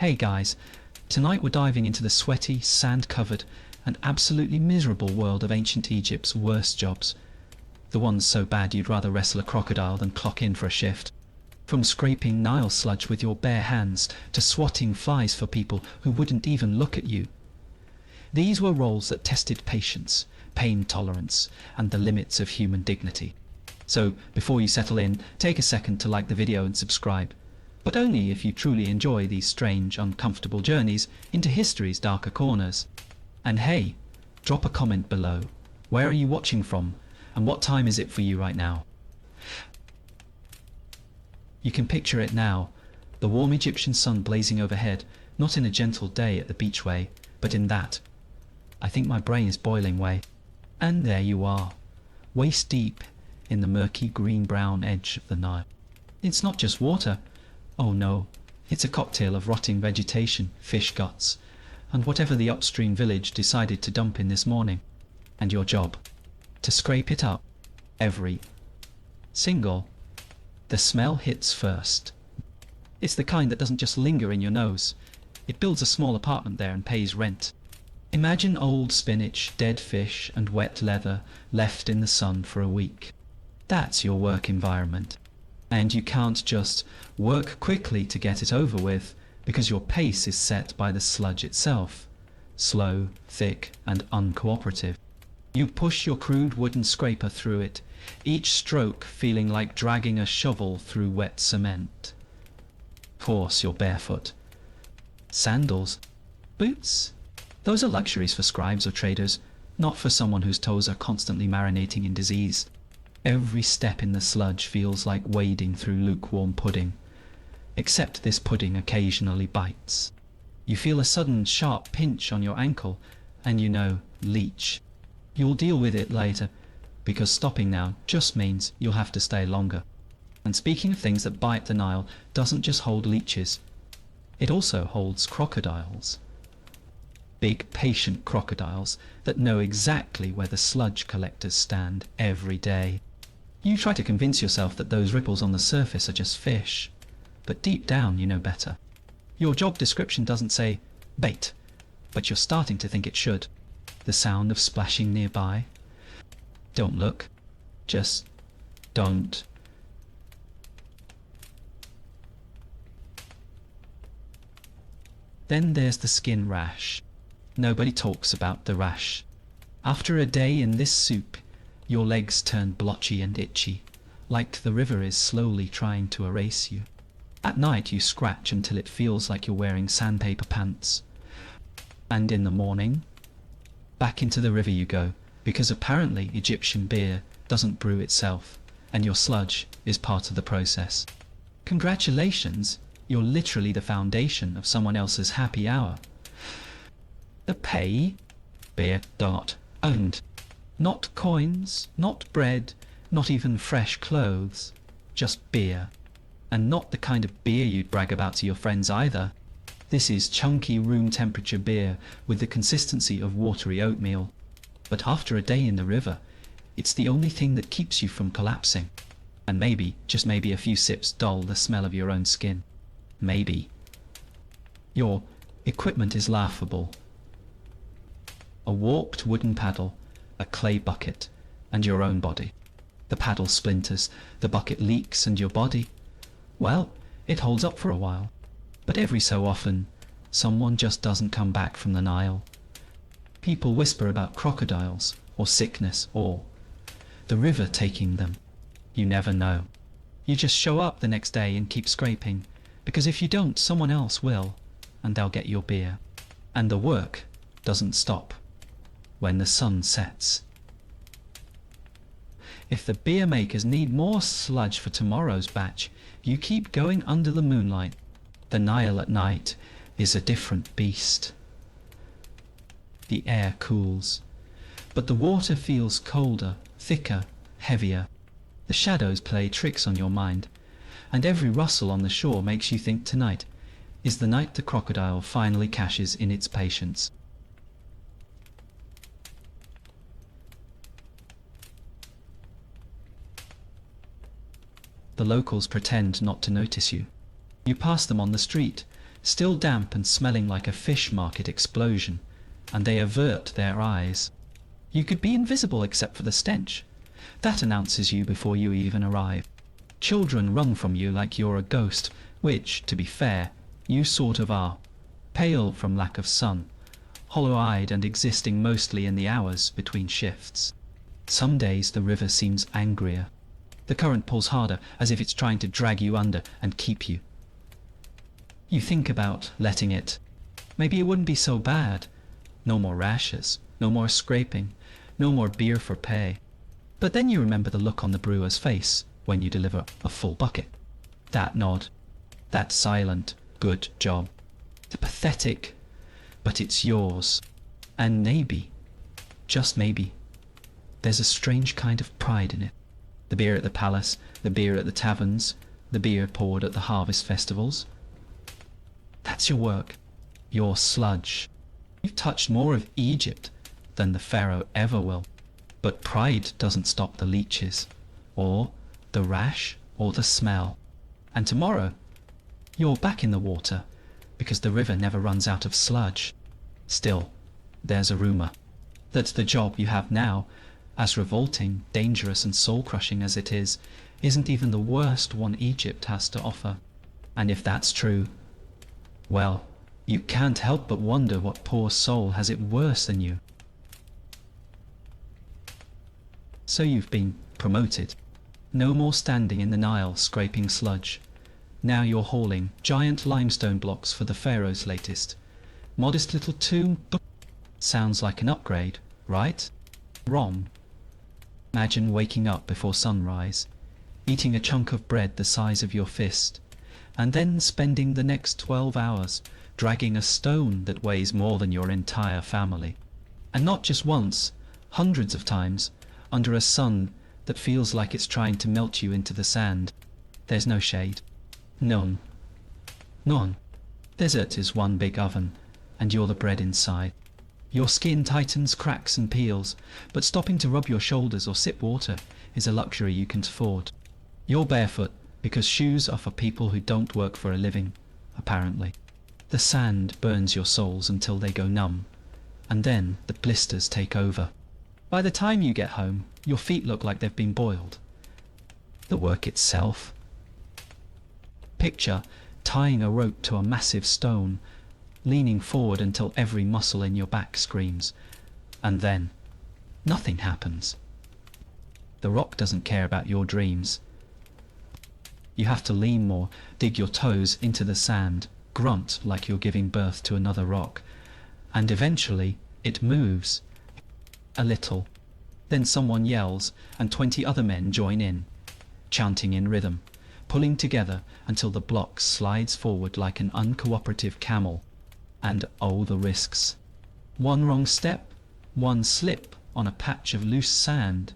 Hey guys, tonight we're diving into the sweaty, sand-covered, and absolutely miserable world of ancient Egypt's worst jobs. The ones so bad you'd rather wrestle a crocodile than clock in for a shift. From scraping Nile sludge with your bare hands to swatting flies for people who wouldn't even look at you. These were roles that tested patience, pain tolerance, and the limits of human dignity. So, before you settle in, take a second to like the video and subscribe. But only if you truly enjoy these strange, uncomfortable journeys into history's darker corners. And hey, drop a comment below. Where are you watching from? And what time is it for you right now? You can picture it now, the warm Egyptian sun blazing overhead, not in a gentle day at the beach way, but in that, I think my brain is boiling way. And there you are, waist deep in the murky green-brown edge of the Nile. It's not just water. Oh no, it's a cocktail of rotting vegetation, fish guts, and whatever the upstream village decided to dump in this morning. And your job? To scrape it up. Every single. The smell hits first. It's the kind that doesn't just linger in your nose. It builds a small apartment there and pays rent. Imagine old spinach, dead fish, and wet leather left in the sun for a week. That's your work environment. And you can't just work quickly to get it over with, because your pace is set by the sludge itself. Slow, thick, and uncooperative. You push your crude wooden scraper through it, each stroke feeling like dragging a shovel through wet cement. Of course you're barefoot. Sandals? Boots? Those are luxuries for scribes or traders, not for someone whose toes are constantly marinating in disease. Every step in the sludge feels like wading through lukewarm pudding. Except this pudding occasionally bites. You feel a sudden sharp pinch on your ankle, and you know, leech. You'll deal with it later, because stopping now just means you'll have to stay longer. And speaking of things that bite, the Nile doesn't just hold leeches. It also holds crocodiles. Big, patient crocodiles that know exactly where the sludge collectors stand every day. You try to convince yourself that those ripples on the surface are just fish, but deep down you know better. Your job description doesn't say bait, but you're starting to think it should. The sound of splashing nearby. Don't look. Just don't. Then there's the skin rash. Nobody talks about the rash. After a day in this soup, your legs turn blotchy and itchy, like the river is slowly trying to erase you. At night you scratch until it feels like you're wearing sandpaper pants. And in the morning, back into the river you go, because apparently Egyptian beer doesn't brew itself, and your sludge is part of the process. Congratulations, you're literally the foundation of someone else's happy hour. The pay? Beer dot owned. Not coins, not bread, not even fresh clothes. Just beer. And not the kind of beer you'd brag about to your friends either. This is chunky room temperature beer with the consistency of watery oatmeal. But after a day in the river, it's the only thing that keeps you from collapsing. And maybe, just maybe, a few sips dull the smell of your own skin. Maybe. Your equipment is laughable. A warped wooden paddle, a clay bucket, and your own body. The paddle splinters, the bucket leaks, and your body, well, it holds up for a while. But every so often, someone just doesn't come back from the Nile. People whisper about crocodiles, or sickness, or the river taking them. You never know. You just show up the next day and keep scraping, because if you don't, someone else will, and they'll get your beer. And the work doesn't stop when the sun sets. If the beer makers need more sludge for tomorrow's batch, you keep going under the moonlight. The Nile at night is a different beast. The air cools, but the water feels colder, thicker, heavier. The shadows play tricks on your mind, and every rustle on the shore makes you think tonight is the night the crocodile finally cashes in its patience. The locals pretend not to notice you. You pass them on the street, still damp and smelling like a fish market explosion, and they avert their eyes. You could be invisible except for the stench. That announces you before you even arrive. Children run from you like you're a ghost, which, to be fair, you sort of are. Pale from lack of sun, hollow-eyed and existing mostly in the hours between shifts. Some days the river seems angrier. The current pulls harder, as if it's trying to drag you under and keep you. You think about letting it. Maybe it wouldn't be so bad. No more rashes, no more scraping, no more beer for pay. But then you remember the look on the brewer's face when you deliver a full bucket. That nod, that silent, good job. The pathetic, but it's yours. And maybe, just maybe, there's a strange kind of pride in it. The beer at the palace, the beer at the taverns, the beer poured at the harvest festivals. That's your work, your sludge. You've touched more of Egypt than the pharaoh ever will. But pride doesn't stop the leeches, or the rash, or the smell. And tomorrow, you're back in the water, because the river never runs out of sludge. Still, there's a rumour that the job you have now, as revolting, dangerous and soul-crushing as it is, isn't even the worst one Egypt has to offer. And if that's true, well, you can't help but wonder what poor soul has it worse than you. So you've been promoted. No more standing in the Nile scraping sludge. Now you're hauling giant limestone blocks for the pharaoh's latest. Modest little tomb. Sounds like an upgrade, right? Wrong. Imagine waking up before sunrise, eating a chunk of bread the size of your fist, and then spending the next 12 hours dragging a stone that weighs more than your entire family. And not just once, hundreds of times, under a sun that feels like it's trying to melt you into the sand. There's no shade. None. None. Desert is one big oven, and you're the bread inside. Your skin tightens, cracks and peels, but stopping to rub your shoulders or sip water is a luxury you can afford. You're barefoot because shoes are for people who don't work for a living, apparently. The sand burns your soles until they go numb, and then the blisters take over. By the time you get home, your feet look like they've been boiled. The work itself. Picture tying a rope to a massive stone, leaning forward until every muscle in your back screams, and then nothing happens. The rock doesn't care about your dreams. You have to lean more, dig your toes into the sand, grunt like you're giving birth to another rock, and eventually it moves. A little. Then someone yells, and 20 other men join in, chanting in rhythm, pulling together until the block slides forward like an uncooperative camel. And oh, the risks. One wrong step, one slip on a patch of loose sand,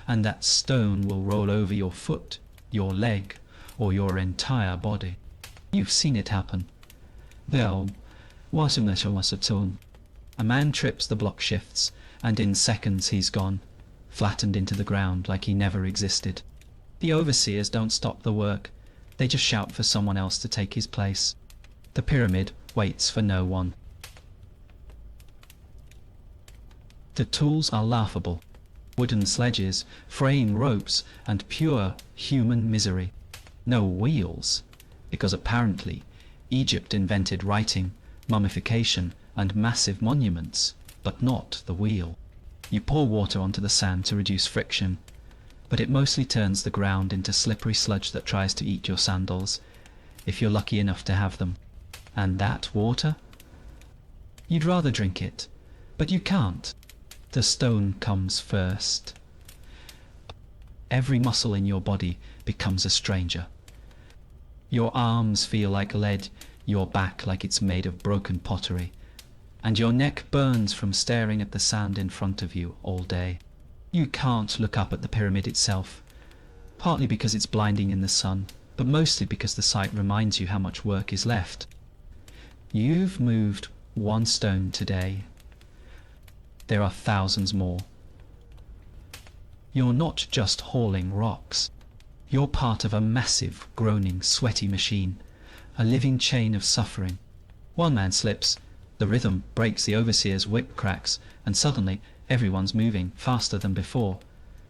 and that stone will roll over your foot, your leg, or your entire body. You've seen it happen. Well, a man trips, the block shifts, and in seconds he's gone, flattened into the ground like he never existed. The overseers don't stop the work, they just shout for someone else to take his place. The pyramid waits for no one. The tools are laughable. Wooden sledges, fraying ropes, and pure human misery. No wheels, because apparently Egypt invented writing, mummification, and massive monuments, but not the wheel. You pour water onto the sand to reduce friction, but it mostly turns the ground into slippery sludge that tries to eat your sandals, if you're lucky enough to have them. And that water? You'd rather drink it, but you can't. The stone comes first. Every muscle in your body becomes a stranger. Your arms feel like lead, your back like it's made of broken pottery, and your neck burns from staring at the sand in front of you all day. You can't look up at the pyramid itself, partly because it's blinding in the sun, but mostly because the sight reminds you how much work is left. You've moved one stone today. There are thousands more. You're not just hauling rocks. You're part of a massive, groaning, sweaty machine, a living chain of suffering, One man slips, the rhythm breaks, the overseer's whip cracks, and suddenly everyone's moving faster than before,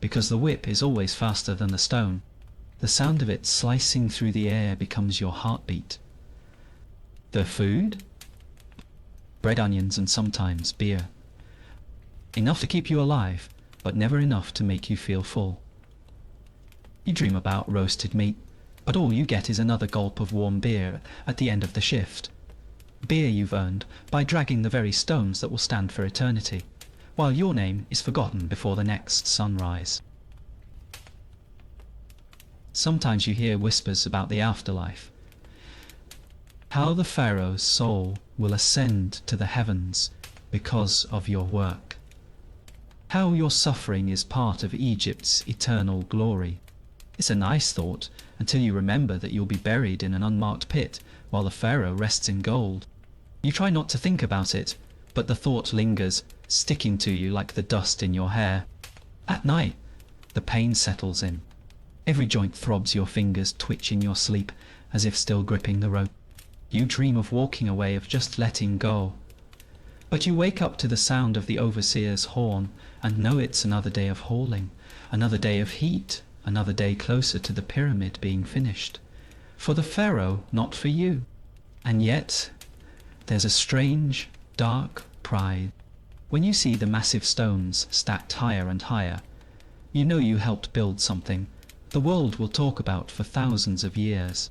because the whip is always faster than the stone. The sound of it slicing through the air becomes your heartbeat. The food? Bread, onions, and sometimes beer. Enough to keep you alive, but never enough to make you feel full. You dream about roasted meat, but all you get is another gulp of warm beer at the end of the shift. Beer you've earned by dragging the very stones that will stand for eternity, while your name is forgotten before the next sunrise. Sometimes you hear whispers about the afterlife. How the pharaoh's soul will ascend to the heavens because of your work. How your suffering is part of Egypt's eternal glory. It's a nice thought until you remember that you'll be buried in an unmarked pit while the pharaoh rests in gold. You try not to think about it, but the thought lingers, sticking to you like the dust in your hair. At night, the pain settles in. Every joint throbs, your fingers twitch in your sleep as if still gripping the rope. You dream of walking away, of just letting go. But you wake up to the sound of the overseer's horn and know it's another day of hauling, another day of heat, another day closer to the pyramid being finished. For the pharaoh, not for you. And yet, there's a strange, dark pride. When you see the massive stones stacked higher and higher, you know you helped build something the world will talk about for thousands of years.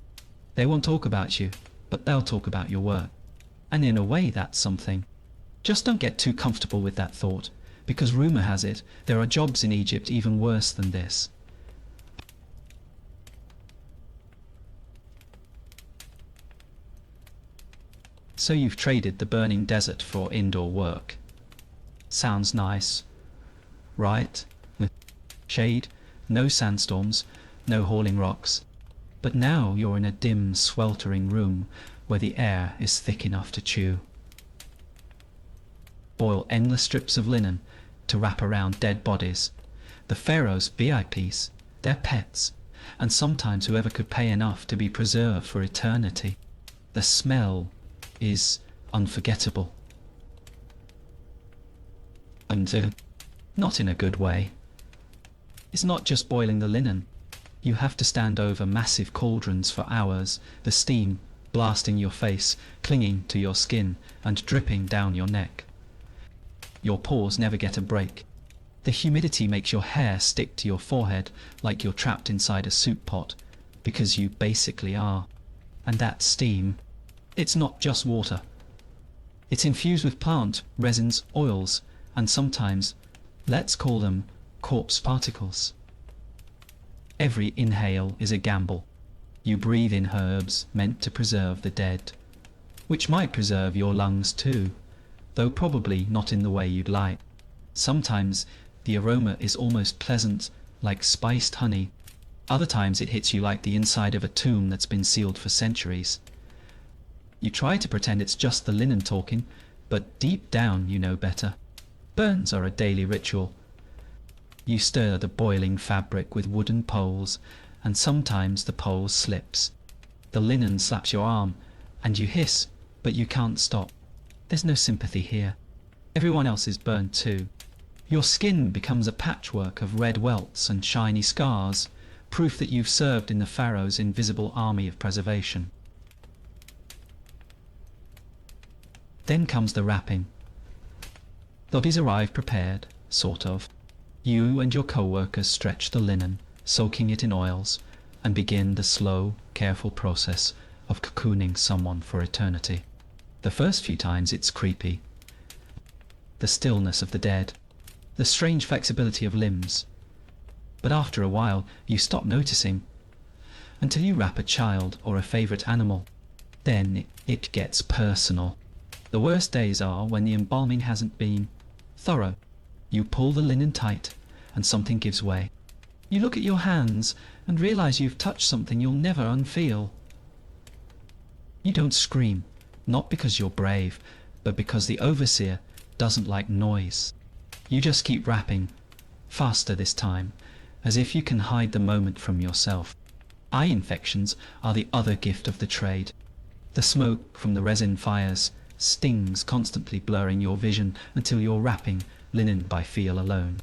They won't talk about you, but they'll talk about your work. And in a way, that's something. Just don't get too comfortable with that thought, because rumor has it there are jobs in Egypt even worse than this. So you've traded the burning desert for indoor work. Sounds nice, right? Shade, no sandstorms, no hauling rocks. But now you're in a dim, sweltering room where the air is thick enough to chew. Boil endless strips of linen to wrap around dead bodies. The pharaoh's VIPs, their pets, and sometimes whoever could pay enough to be preserved for eternity. The smell is unforgettable. And not in a good way. It's not just boiling the linen. You have to stand over massive cauldrons for hours, the steam blasting your face, clinging to your skin and dripping down your neck. Your pores never get a break. The humidity makes your hair stick to your forehead like you're trapped inside a soup pot, because you basically are. And that steam, it's not just water. It's infused with plant, resins, oils, and sometimes, let's call them corpse particles. Every inhale is a gamble. You breathe in herbs meant to preserve the dead, which might preserve your lungs too, though probably not in the way you'd like. Sometimes the aroma is almost pleasant, like spiced honey. Other times it hits you like the inside of a tomb that's been sealed for centuries. You try to pretend it's just the linen talking, but deep down you know better. Burns are a daily ritual. You stir the boiling fabric with wooden poles, and sometimes the pole slips. The linen slaps your arm, and you hiss, but you can't stop. There's no sympathy here. Everyone else is burned too. Your skin becomes a patchwork of red welts and shiny scars, proof that you've served in the pharaoh's invisible army of preservation. Then comes the wrapping. The bodies arrive prepared, sort of. You and your co-workers stretch the linen, soaking it in oils, and begin the slow, careful process of cocooning someone for eternity. The first few times it's creepy. The stillness of the dead, the strange flexibility of limbs. But after a while you stop noticing, until you wrap a child or a favourite animal. Then it gets personal. The worst days are when the embalming hasn't been thorough. You pull the linen tight, and something gives way. You look at your hands and realize you've touched something you'll never unfeel. You don't scream, not because you're brave, but because the overseer doesn't like noise. You just keep wrapping, faster this time, as if you can hide the moment from yourself. Eye infections are the other gift of the trade. The smoke from the resin fires stings, constantly blurring your vision until you're wrapping linen by feel alone.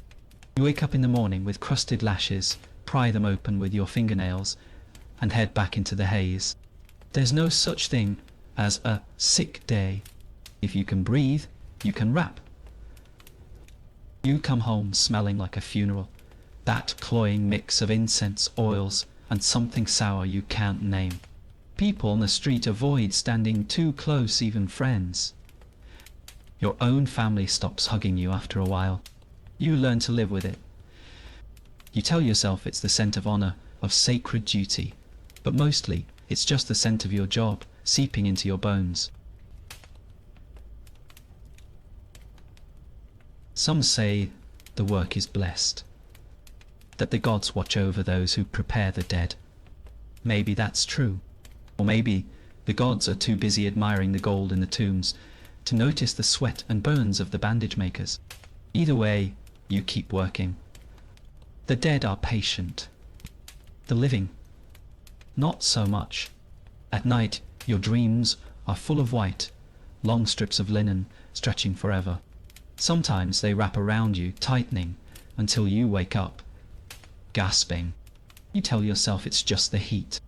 You wake up in the morning with crusted lashes, pry them open with your fingernails, and head back into the haze. There's no such thing as a sick day. If you can breathe, you can rap. You come home smelling like a funeral, that cloying mix of incense, oils, and something sour you can't name. People on the street avoid standing too close, even friends. Your own family stops hugging you after a while. You learn to live with it. You tell yourself it's the scent of honor, of sacred duty, but mostly it's just the scent of your job seeping into your bones. Some say the work is blessed, that the gods watch over those who prepare the dead. Maybe that's true. Or maybe the gods are too busy admiring the gold in the tombs to notice the sweat and burns of the bandage makers. Either way, you keep working. The dead are patient. The living, not so much. At night, your dreams are full of white, long strips of linen stretching forever. Sometimes they wrap around you, tightening, until you wake up, gasping. You tell yourself it's just the heat.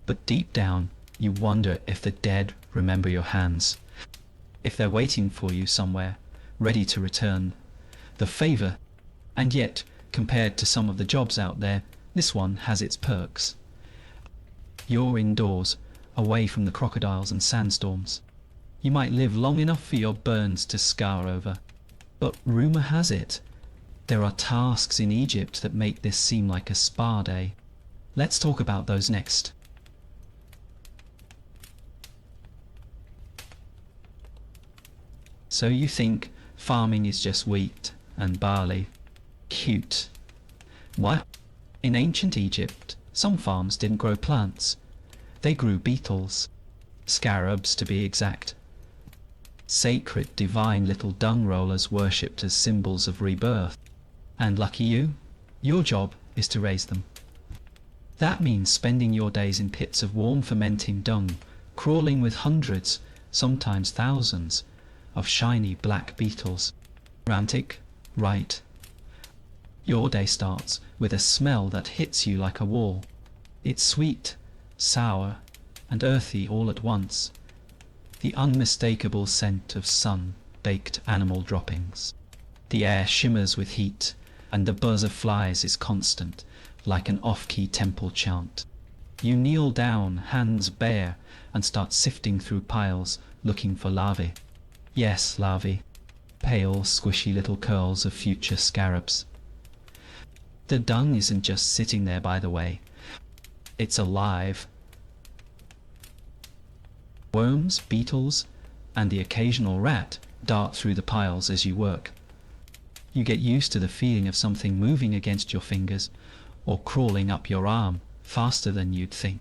But deep down, you wonder if the dead remember your hands, if they're waiting for you somewhere, ready to return the favor. And yet, compared to some of the jobs out there, this one has its perks. You're indoors, away from the crocodiles and sandstorms. You might live long enough for your burns to scar over. But rumor has it, there are tasks in Egypt that make this seem like a spa day. Let's talk about those next. So you think farming is just wheat and barley? Cute. What? In ancient Egypt, some farms didn't grow plants. They grew beetles. Scarabs, to be exact. Sacred, divine little dung rollers worshipped as symbols of rebirth. And lucky you, your job is to raise them. That means spending your days in pits of warm fermenting dung, crawling with hundreds, sometimes thousands, of shiny black beetles. Frantic, right? Your day starts with a smell that hits you like a wall. It's sweet, sour, and earthy all at once. The unmistakable scent of sun-baked animal droppings. The air shimmers with heat, and the buzz of flies is constant, like an off-key temple chant. You kneel down, hands bare, and start sifting through piles, looking for larvae. Yes, larvae. Pale, squishy little curls of future scarabs. The dung isn't just sitting there, by the way. It's alive. Worms, beetles, and the occasional rat dart through the piles as you work. You get used to the feeling of something moving against your fingers or crawling up your arm faster than you'd think.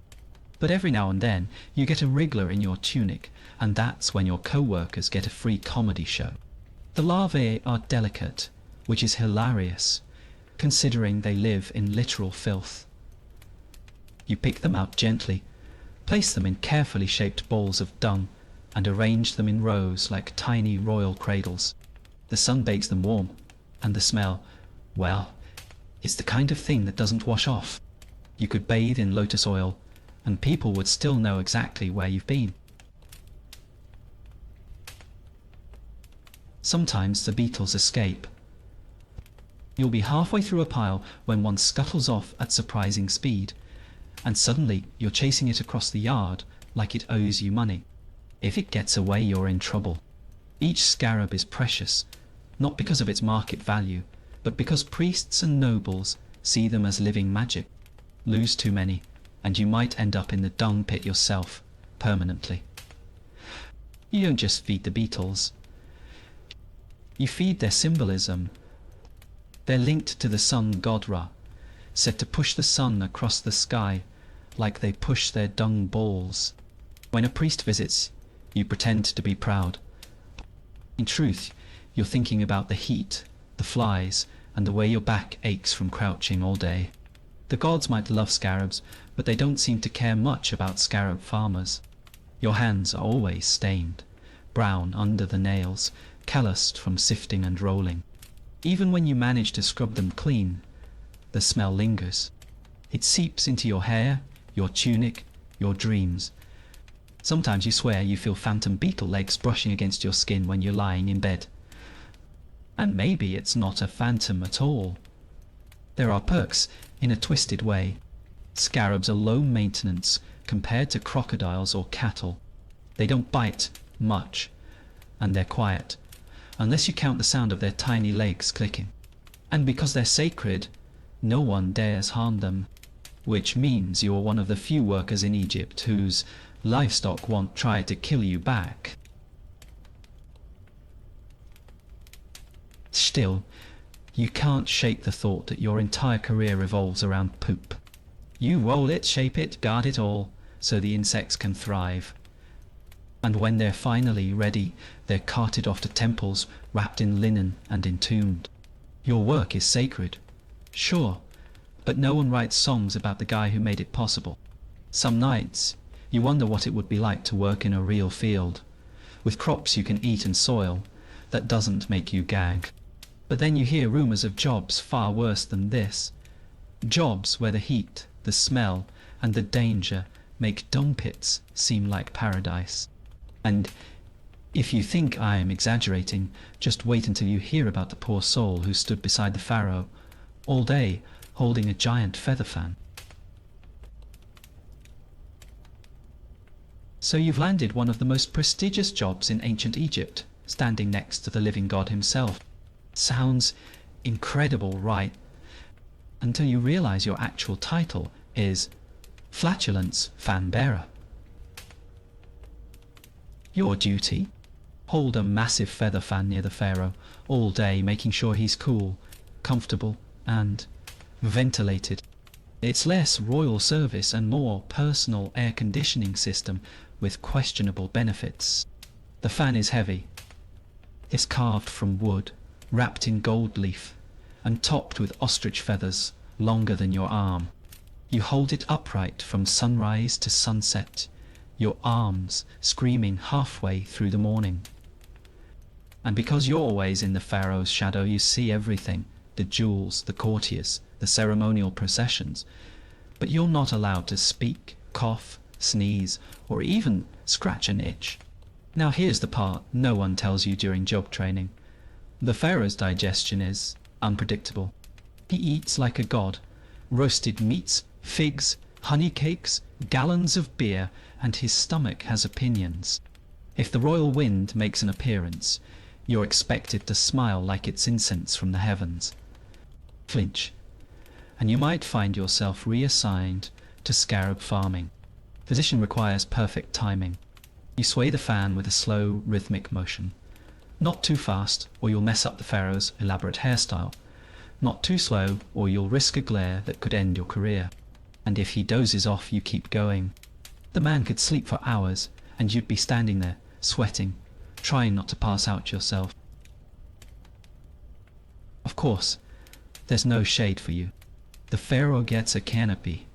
But every now and then you get a wriggler in your tunic, and that's when your co-workers get a free comedy show. The larvae are delicate, which is hilarious, considering they live in literal filth. You pick them out gently, place them in carefully shaped balls of dung, and arrange them in rows like tiny royal cradles. The sun bakes them warm, and the smell, well, it's the kind of thing that doesn't wash off. You could bathe in lotus oil, and people would still know exactly where you've been. Sometimes the beetles escape. You'll be halfway through a pile when one scuttles off at surprising speed, and suddenly you're chasing it across the yard like it owes you money. If it gets away, you're in trouble. Each scarab is precious, not because of its market value, but because priests and nobles see them as living magic. Lose too many, and you might end up in the dung pit yourself, permanently. You don't just feed the beetles. You feed their symbolism. They're linked to the sun god Ra, said to push the sun across the sky like they push their dung balls. When a priest visits, you pretend to be proud. In truth, you're thinking about the heat, the flies, and the way your back aches from crouching all day. The gods might love scarabs, but they don't seem to care much about scarab farmers. Your hands are always stained, brown under the nails, calloused from sifting and rolling. Even when you manage to scrub them clean, the smell lingers. It seeps into your hair, your tunic, your dreams. Sometimes you swear you feel phantom beetle legs brushing against your skin when you're lying in bed. And maybe it's not a phantom at all. There are perks in a twisted way. Scarabs are low maintenance compared to crocodiles or cattle. They don't bite much, and they're quiet, unless you count the sound of their tiny legs clicking. And because they're sacred, no one dares harm them, which means you're one of the few workers in Egypt whose livestock won't try to kill you back. Still, you can't shake the thought that your entire career revolves around poop. You roll it, shape it, guard it all, so the insects can thrive. And when they're finally ready, they're carted off to temples wrapped in linen and entombed. Your work is sacred, sure, but no one writes songs about the guy who made it possible. Some nights, you wonder what it would be like to work in a real field, with crops you can eat and soil that doesn't make you gag. But then you hear rumours of jobs far worse than this. Jobs where the heat, the smell, and the danger make dung pits seem like paradise. And if you think I am exaggerating, just wait until you hear about the poor soul who stood beside the pharaoh all day holding a giant feather fan. So you've landed one of the most prestigious jobs in ancient Egypt, standing next to the living god himself. Sounds incredible, right? Until you realize your actual title is Flatulence Fan Bearer. Your duty? Hold a massive feather fan near the pharaoh all day, making sure he's cool, comfortable, and ventilated. It's less royal service and more personal air conditioning system with questionable benefits. The fan is heavy. It's carved from wood, wrapped in gold leaf, and topped with ostrich feathers longer than your arm. You hold it upright from sunrise to sunset, your arms screaming halfway through the morning. And because you're always in the pharaoh's shadow, you see everything, the jewels, the courtiers, the ceremonial processions, but you're not allowed to speak, cough, sneeze, or even scratch an itch. Now here's the part no one tells you during job training. The pharaoh's digestion is unpredictable. He eats like a god. Roasted meats, figs, honey cakes, gallons of beer, and his stomach has opinions. If the royal wind makes an appearance, you're expected to smile like it's incense from the heavens. Flinch, and you might find yourself reassigned to scarab farming. Position requires perfect timing. You sway the fan with a slow, rhythmic motion. Not too fast, or you'll mess up the pharaoh's elaborate hairstyle. Not too slow, or you'll risk a glare that could end your career. And if he dozes off, you keep going. The man could sleep for hours, and you'd be standing there, sweating, trying not to pass out yourself. Of course, there's no shade for you. The pharaoh gets a canopy.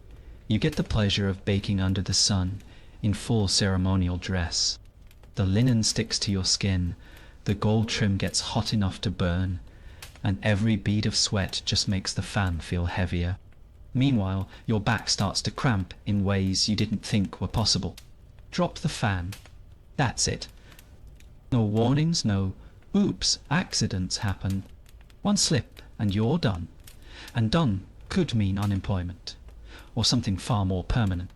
You get the pleasure of baking under the sun, in full ceremonial dress. The linen sticks to your skin, the gold trim gets hot enough to burn, and every bead of sweat just makes the fan feel heavier. Meanwhile, your back starts to cramp in ways you didn't think were possible. Drop the fan. That's it. No warnings, no oops, accidents happen. One slip and you're done. And done could mean unemployment, or something far more permanent.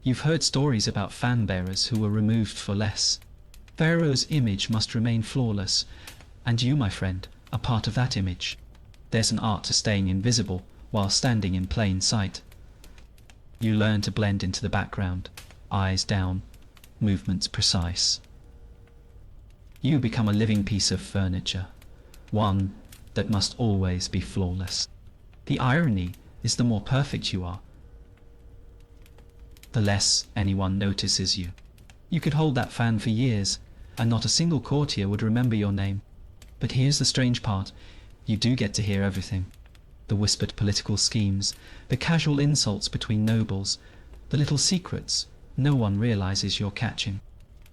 You've heard stories about fan bearers who were removed for less. Pharaoh's image must remain flawless, and you, my friend, are part of that image. There's an art to staying invisible while standing in plain sight. You learn to blend into the background, eyes down, movements precise. You become a living piece of furniture, one that must always be flawless. The irony is the more perfect you are, the less anyone notices you. You could hold that fan for years, and not a single courtier would remember your name. But here's the strange part. You do get to hear everything. The whispered political schemes, the casual insults between nobles, the little secrets no one realizes you're catching.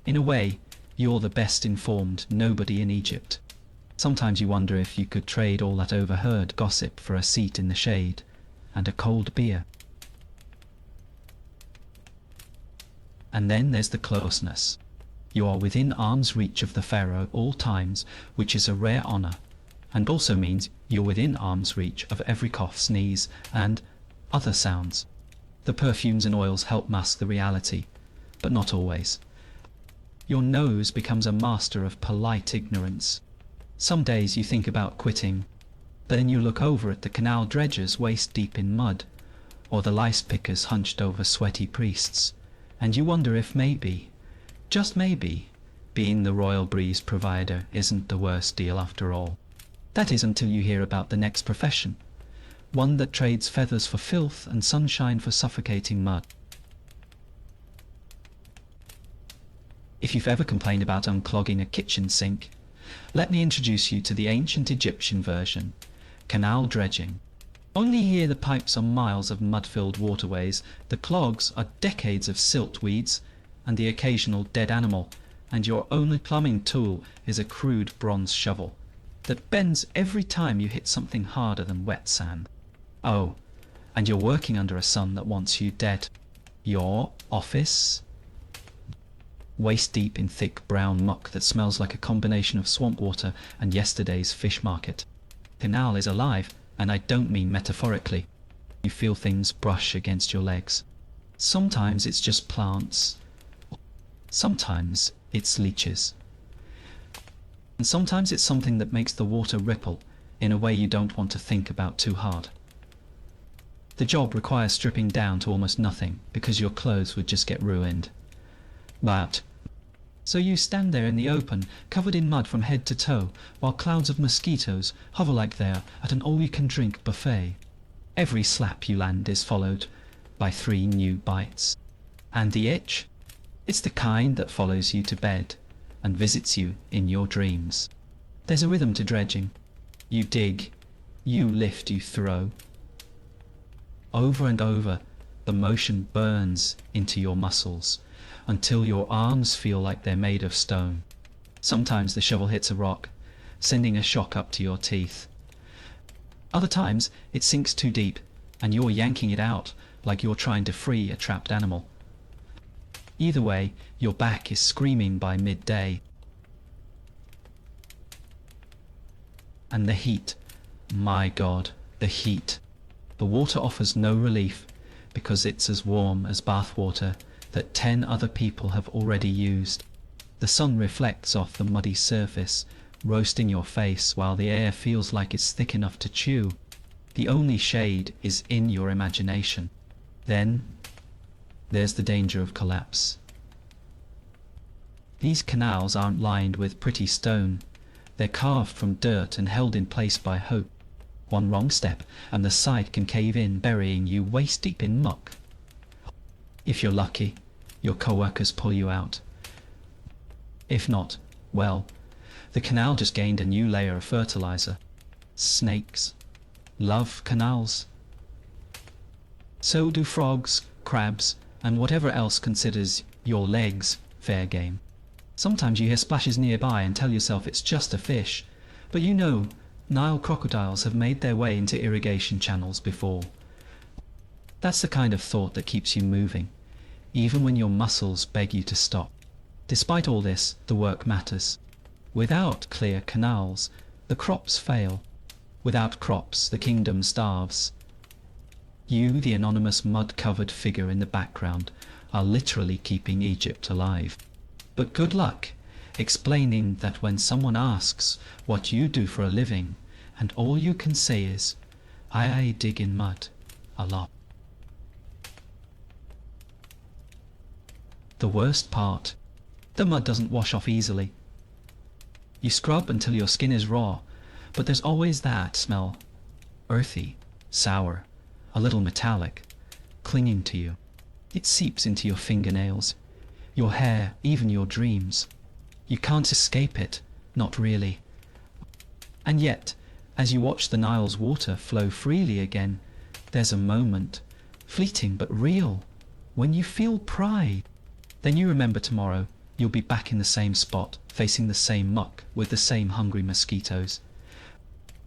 In a way, you're the best informed nobody in Egypt. Sometimes you wonder if you could trade all that overheard gossip for a seat in the shade and a cold beer. And then there's the closeness. You are within arm's reach of the pharaoh all times, which is a rare honor, and also means you're within arm's reach of every cough, sneeze, and other sounds. The perfumes and oils help mask the reality, but not always. Your nose becomes a master of polite ignorance. Some days you think about quitting, but then you look over at the canal dredgers waist deep in mud, or the lice pickers hunched over sweaty priests, and you wonder if maybe, just maybe, being the royal breeze provider isn't the worst deal after all. That is until you hear about the next profession, one that trades feathers for filth and sunshine for suffocating mud. If you've ever complained about unclogging a kitchen sink, let me introduce you to the ancient Egyptian version, canal dredging. Only here the pipes are miles of mud-filled waterways, the clogs are decades of silt weeds and the occasional dead animal, and your only plumbing tool is a crude bronze shovel that bends every time you hit something harder than wet sand. Oh, and you're working under a sun that wants you dead. Your office, waist deep in thick brown muck that smells like a combination of swamp water and yesterday's fish market. Canal is alive, and I don't mean metaphorically. You feel things brush against your legs. Sometimes it's just plants. Sometimes it's leeches. And sometimes it's something that makes the water ripple in a way you don't want to think about too hard. The job requires stripping down to almost nothing because your clothes would just get ruined. So you stand there in the open, covered in mud from head to toe, while clouds of mosquitoes hover like they're at an all-you-can-drink buffet. Every slap you land is followed by 3 new bites. And the itch? It's the kind that follows you to bed and visits you in your dreams. There's a rhythm to dredging. You dig, you lift, you throw. Over and over, the motion burns into your muscles, until your arms feel like they're made of stone. Sometimes the shovel hits a rock, sending a shock up to your teeth. Other times it sinks too deep, and you're yanking it out like you're trying to free a trapped animal. Either way, your back is screaming by midday. And the heat, my God, the heat. The water offers no relief because it's as warm as bath water that 10 other people have already used. The sun reflects off the muddy surface, roasting your face while the air feels like it's thick enough to chew. The only shade is in your imagination. Then there's the danger of collapse. These canals aren't lined with pretty stone. They're carved from dirt and held in place by hope. One wrong step and the side can cave in, burying you waist deep in muck. If you're lucky, your co-workers pull you out. If not, well, the canal just gained a new layer of fertilizer. Snakes love canals. So do frogs, crabs, and whatever else considers your legs fair game. Sometimes you hear splashes nearby and tell yourself it's just a fish, but you know Nile crocodiles have made their way into irrigation channels before. That's the kind of thought that keeps you moving, even when your muscles beg you to stop. Despite all this, the work matters. Without clear canals, the crops fail. Without crops, the kingdom starves. You, the anonymous mud-covered figure in the background, are literally keeping Egypt alive. But good luck explaining that when someone asks what you do for a living, and all you can say is, I dig in mud a lot. The worst part, the mud doesn't wash off easily. You scrub until your skin is raw, but there's always that smell, earthy, sour, a little metallic, clinging to you. It seeps into your fingernails, your hair, even your dreams. You can't escape it, not really. And yet, as you watch the Nile's water flow freely again, there's a moment, fleeting but real, when you feel pride. Then you remember tomorrow, you'll be back in the same spot, facing the same muck, with the same hungry mosquitoes.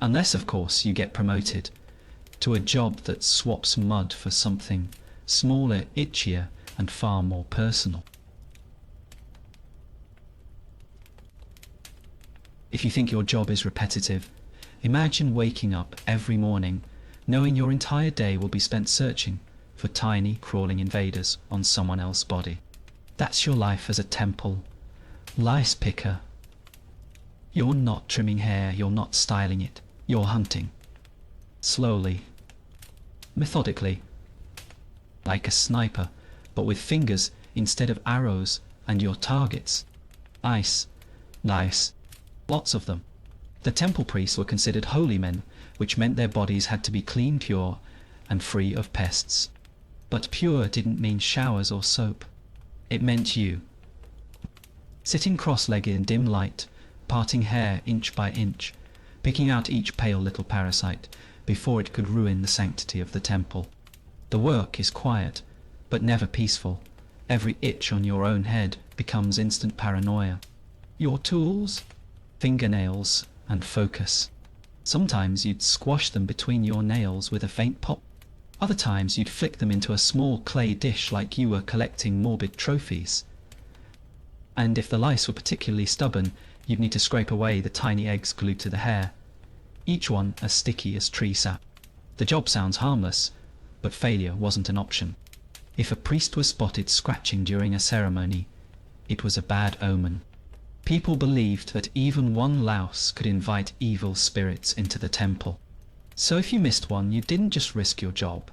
Unless, of course, you get promoted to a job that swaps mud for something smaller, itchier, and far more personal. If you think your job is repetitive, imagine waking up every morning knowing your entire day will be spent searching for tiny, crawling invaders on someone else's body. That's your life as a temple lice picker. You're not trimming hair, you're not styling it, you're hunting. Slowly, methodically, like a sniper, but with fingers instead of arrows, and your targets. Lice, lots of them. The temple priests were considered holy men, which meant their bodies had to be clean, pure, and free of pests. But pure didn't mean showers or soap. It meant you. Sitting cross-legged in dim light, parting hair inch by inch, picking out each pale little parasite before it could ruin the sanctity of the temple. The work is quiet, but never peaceful. Every itch on your own head becomes instant paranoia. Your tools? Fingernails and focus. Sometimes you'd squash them between your nails with a faint pop. Other times you'd flick them into a small clay dish like you were collecting morbid trophies. And if the lice were particularly stubborn, you'd need to scrape away the tiny eggs glued to the hair, each one as sticky as tree sap. The job sounds harmless, but failure wasn't an option. If a priest was spotted scratching during a ceremony, it was a bad omen. People believed that even one louse could invite evil spirits into the temple. So if you missed one, you didn't just risk your job.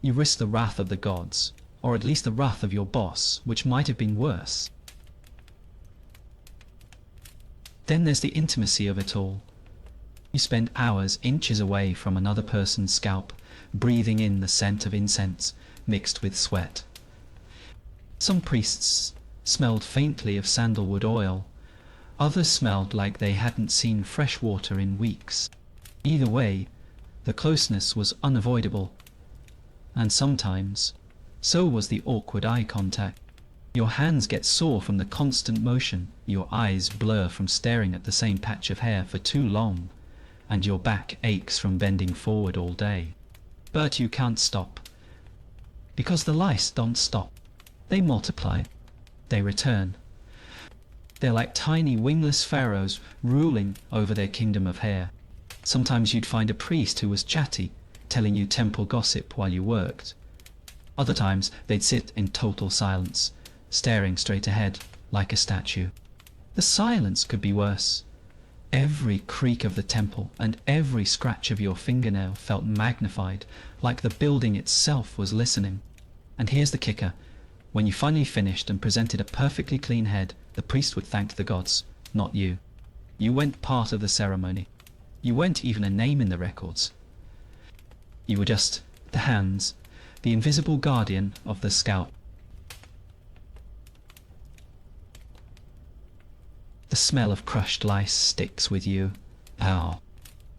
You risked the wrath of the gods, or at least the wrath of your boss, which might have been worse. Then there's the intimacy of it all. You spend hours inches away from another person's scalp, breathing in the scent of incense mixed with sweat. Some priests smelled faintly of sandalwood oil. Others smelled like they hadn't seen fresh water in weeks. Either way, the closeness was unavoidable. And sometimes, so was the awkward eye contact. Your hands get sore from the constant motion, your eyes blur from staring at the same patch of hair for too long, and your back aches from bending forward all day. But you can't stop. Because the lice don't stop. They multiply. They return. They're like tiny wingless pharaohs ruling over their kingdom of hair. Sometimes you'd find a priest who was chatty, telling you temple gossip while you worked. Other times they'd sit in total silence, staring straight ahead like a statue. The silence could be worse. Every creak of the temple and every scratch of your fingernail felt magnified, like the building itself was listening. And here's the kicker. When you finally finished and presented a perfectly clean head, the priest would thank the gods, not you. You weren't part of the ceremony. You weren't even a name in the records. You were just the hands, the invisible guardian of the scalp. The smell of crushed lice sticks with you. Ow.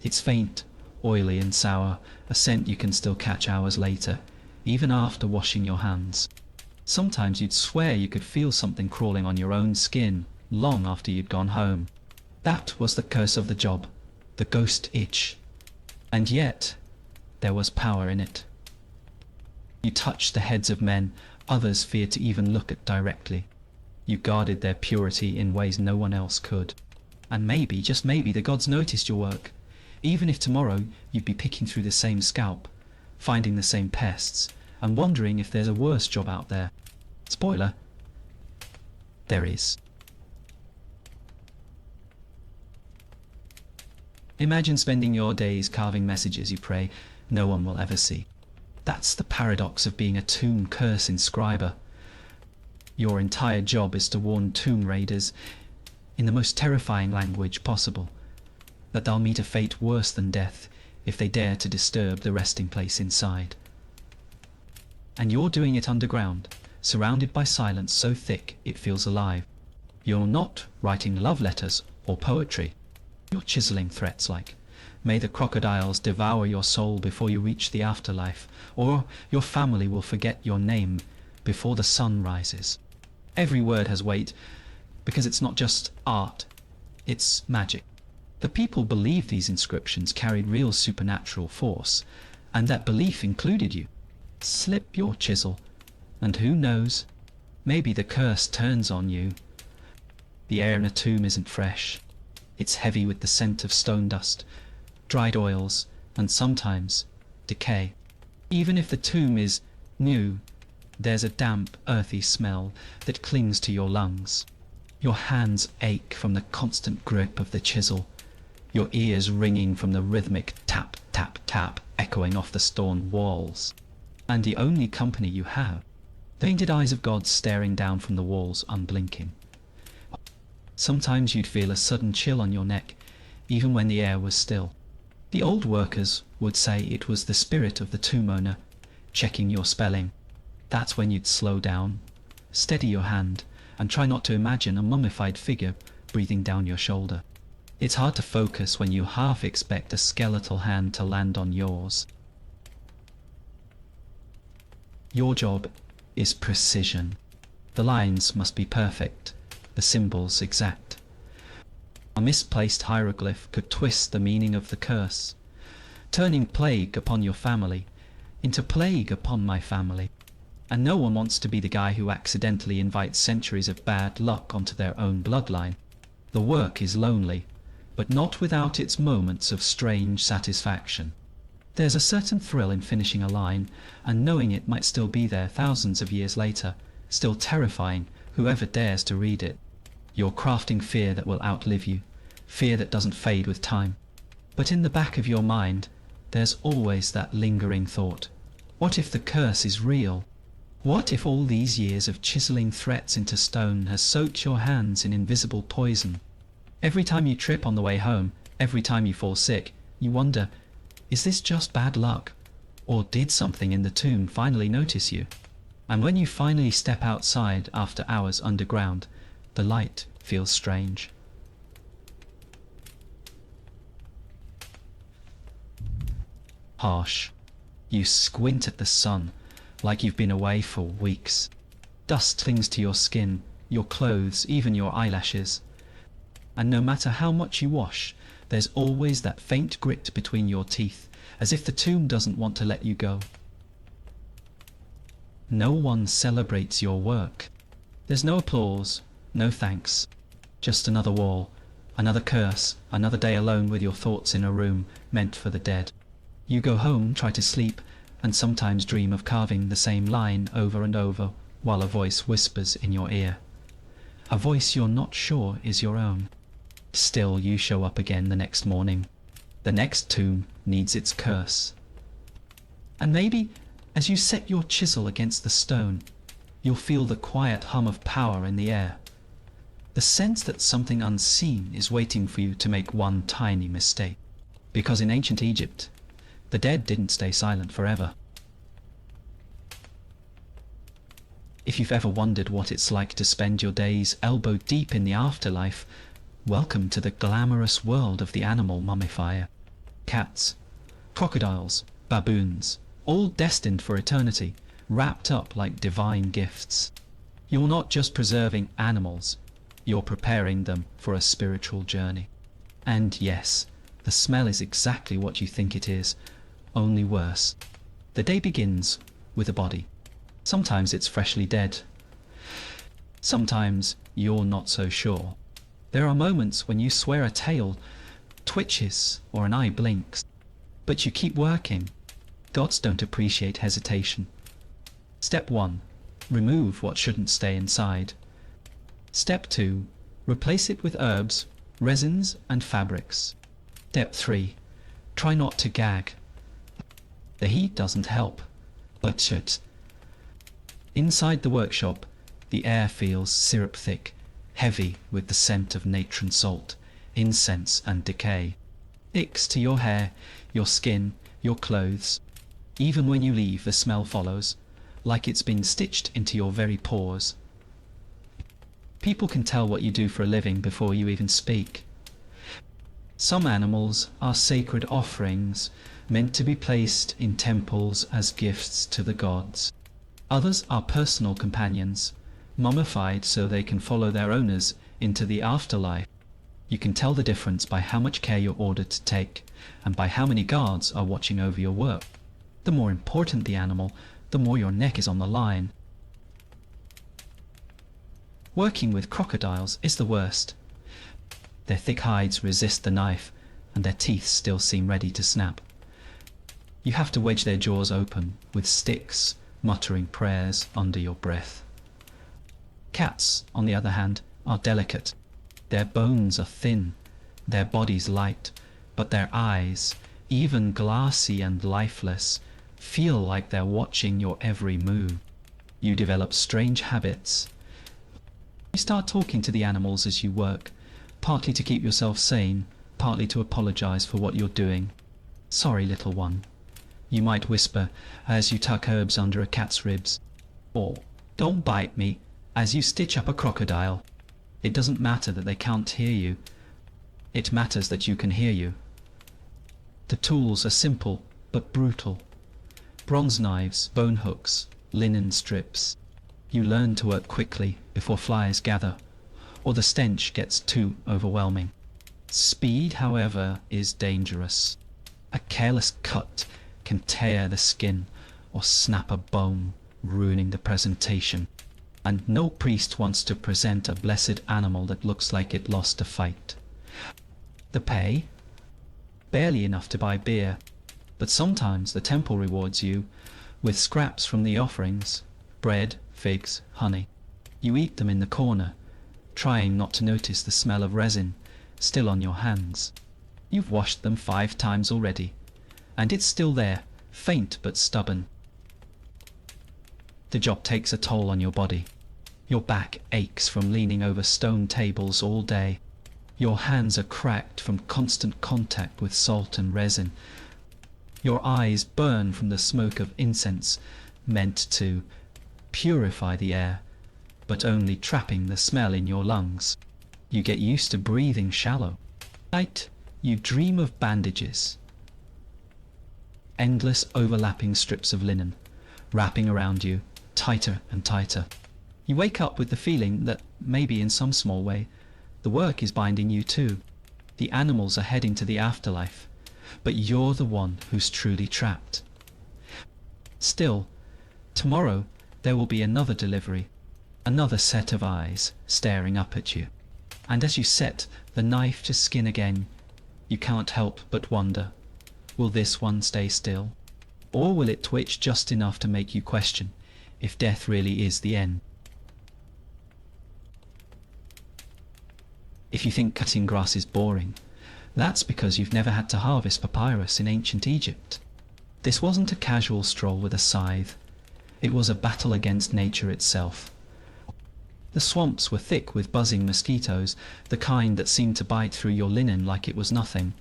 It's faint, oily and sour, a scent you can still catch hours later, even after washing your hands. Sometimes you'd swear you could feel something crawling on your own skin long after you'd gone home. That was the curse of the job, the ghost itch. And yet, there was power in it. You touched the heads of men others feared to even look at directly. You guarded their purity in ways no one else could. And maybe, just maybe, the gods noticed your work. Even if tomorrow you'd be picking through the same scalp, finding the same pests, and wondering if there's a worse job out there. Spoiler, there is. Imagine spending your days carving messages you pray no one will ever see. That's the paradox of being a tomb curse inscriber. Your entire job is to warn tomb raiders, in the most terrifying language possible, that they'll meet a fate worse than death if they dare to disturb the resting place inside. And you're doing it underground, surrounded by silence so thick it feels alive. You're not writing love letters or poetry. You're chiseling threats like, "May the crocodiles devour your soul before you reach the afterlife," or "Your family will forget your name before the sun rises." Every word has weight, because it's not just art, it's magic. The people believed these inscriptions carried real supernatural force, and that belief included you. Slip your chisel, and who knows, maybe the curse turns on you. The air in a tomb isn't fresh. It's heavy with the scent of stone dust, dried oils, and sometimes decay. Even if the tomb is new, there's a damp, earthy smell that clings to your lungs. Your hands ache from the constant grip of the chisel, your ears ringing from the rhythmic tap, tap, tap echoing off the stone walls. And the only company you have, the painted eyes of God staring down from the walls unblinking. Sometimes you'd feel a sudden chill on your neck, even when the air was still. The old workers would say it was the spirit of the tomb owner, checking your spelling. That's when you'd slow down, steady your hand, and try not to imagine a mummified figure breathing down your shoulder. It's hard to focus when you half expect a skeletal hand to land on yours. Your job is precision. The lines must be perfect, the symbols exact. A misplaced hieroglyph could twist the meaning of the curse, turning plague upon your family into plague upon my family. And no one wants to be the guy who accidentally invites centuries of bad luck onto their own bloodline. The work is lonely, but not without its moments of strange satisfaction. There's a certain thrill in finishing a line and knowing it might still be there thousands of years later, still terrifying whoever dares to read it. You're crafting fear that will outlive you, fear that doesn't fade with time. But in the back of your mind, there's always that lingering thought. What if the curse is real? What if all these years of chiseling threats into stone has soaked your hands in invisible poison? Every time you trip on the way home, every time you fall sick, you wonder, is this just bad luck? Or did something in the tomb finally notice you? And when you finally step outside after hours underground, the light feels strange. Harsh. You squint at the sun, like you've been away for weeks. Dust clings to your skin, your clothes, even your eyelashes. And no matter how much you wash, there's always that faint grit between your teeth, as if the tomb doesn't want to let you go. No one celebrates your work. There's no applause, no thanks. Just another wall, another curse, another day alone with your thoughts in a room meant for the dead. You go home, try to sleep, and sometimes dream of carving the same line over and over while a voice whispers in your ear. A voice you're not sure is your own. Still, you show up again the next morning. The next tomb needs its curse. And maybe, as you set your chisel against the stone, you'll feel the quiet hum of power in the air. The sense that something unseen is waiting for you to make one tiny mistake. Because in ancient Egypt, the dead didn't stay silent forever. If you've ever wondered what it's like to spend your days elbow deep in the afterlife, welcome to the glamorous world of the animal mummifier. Cats, crocodiles, baboons, all destined for eternity, wrapped up like divine gifts. You're not just preserving animals, you're preparing them for a spiritual journey. And yes, the smell is exactly what you think it is, only worse. The day begins with a body. Sometimes it's freshly dead. Sometimes you're not so sure. There are moments when you swear a tail twitches or an eye blinks. But you keep working. Gods don't appreciate hesitation. Step 1. Remove what shouldn't stay inside. Step 2. Replace it with herbs, resins and fabrics. Step 3. Try not to gag. The heat doesn't help, but should. Inside the workshop, the air feels syrup thick, heavy with the scent of natron salt, incense and decay. Sticks to your hair, your skin, your clothes. Even when you leave, the smell follows, like it's been stitched into your very pores. People can tell what you do for a living before you even speak. Some animals are sacred offerings, meant to be placed in temples as gifts to the gods. Others are personal companions, mummified so they can follow their owners into the afterlife. You can tell the difference by how much care you're ordered to take, and by how many guards are watching over your work. The more important the animal, the more your neck is on the line. Working with crocodiles is the worst. Their thick hides resist the knife, and their teeth still seem ready to snap. You have to wedge their jaws open with sticks, muttering prayers under your breath. Cats, on the other hand, are delicate. Their bones are thin, their bodies light, but their eyes, even glassy and lifeless, feel like they're watching your every move. You develop strange habits. You start talking to the animals as you work, partly to keep yourself sane, partly to apologize for what you're doing. "Sorry, little one," you might whisper as you tuck herbs under a cat's ribs. Or, "Don't bite me," as you stitch up a crocodile. It doesn't matter that they can't hear you. It matters that you can hear you. The tools are simple but brutal. Bronze knives, bone hooks, linen strips. You learn to work quickly before flies gather, or the stench gets too overwhelming. Speed, however, is dangerous. A careless cut can tear the skin or snap a bone, ruining the presentation. And no priest wants to present a blessed animal that looks like it lost a fight. The pay? Barely enough to buy beer, but sometimes the temple rewards you with scraps from the offerings, bread, figs, honey. You eat them in the corner, trying not to notice the smell of resin still on your hands. You've washed them 5 times already, and it's still there, faint but stubborn. The job takes a toll on your body. Your back aches from leaning over stone tables all day. Your hands are cracked from constant contact with salt and resin. Your eyes burn from the smoke of incense, meant to purify the air, but only trapping the smell in your lungs. You get used to breathing shallow. At night, you dream of bandages. Endless overlapping strips of linen, wrapping around you, tighter and tighter. You wake up with the feeling that, maybe in some small way, the work is binding you too. The animals are heading to the afterlife, but you're the one who's truly trapped. Still, tomorrow there will be another delivery, another set of eyes staring up at you. And as you set the knife to skin again, you can't help but wonder, will this one stay still? Or will it twitch just enough to make you question if death really is the end? If you think cutting grass is boring, that's because you've never had to harvest papyrus in ancient Egypt. This wasn't a casual stroll with a scythe. It was a battle against nature itself. The swamps were thick with buzzing mosquitoes, the kind that seemed to bite through your linen like it was nothing.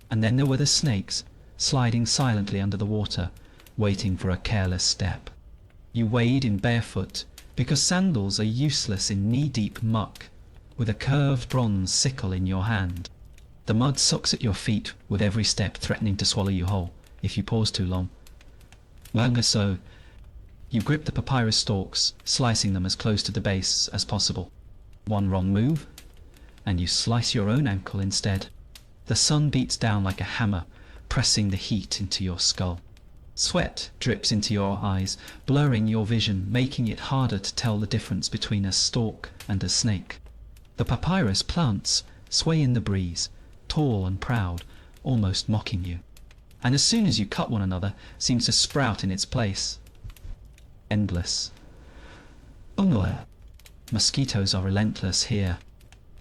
And then there were the snakes, sliding silently under the water, waiting for a careless step. You wade in barefoot, because sandals are useless in knee-deep muck, with a curved bronze sickle in your hand. The mud sucks at your feet with every step, threatening to swallow you whole if you pause too long. Longer so, you grip the papyrus stalks, slicing them as close to the base as possible. One wrong move, and you slice your own ankle instead. The sun beats down like a hammer, pressing the heat into your skull. Sweat drips into your eyes, blurring your vision, making it harder to tell the difference between a stalk and a snake. The papyrus plants sway in the breeze, tall and proud, almost mocking you. And as soon as you cut one another, seems to sprout in its place. Endless. Mosquitoes are relentless here.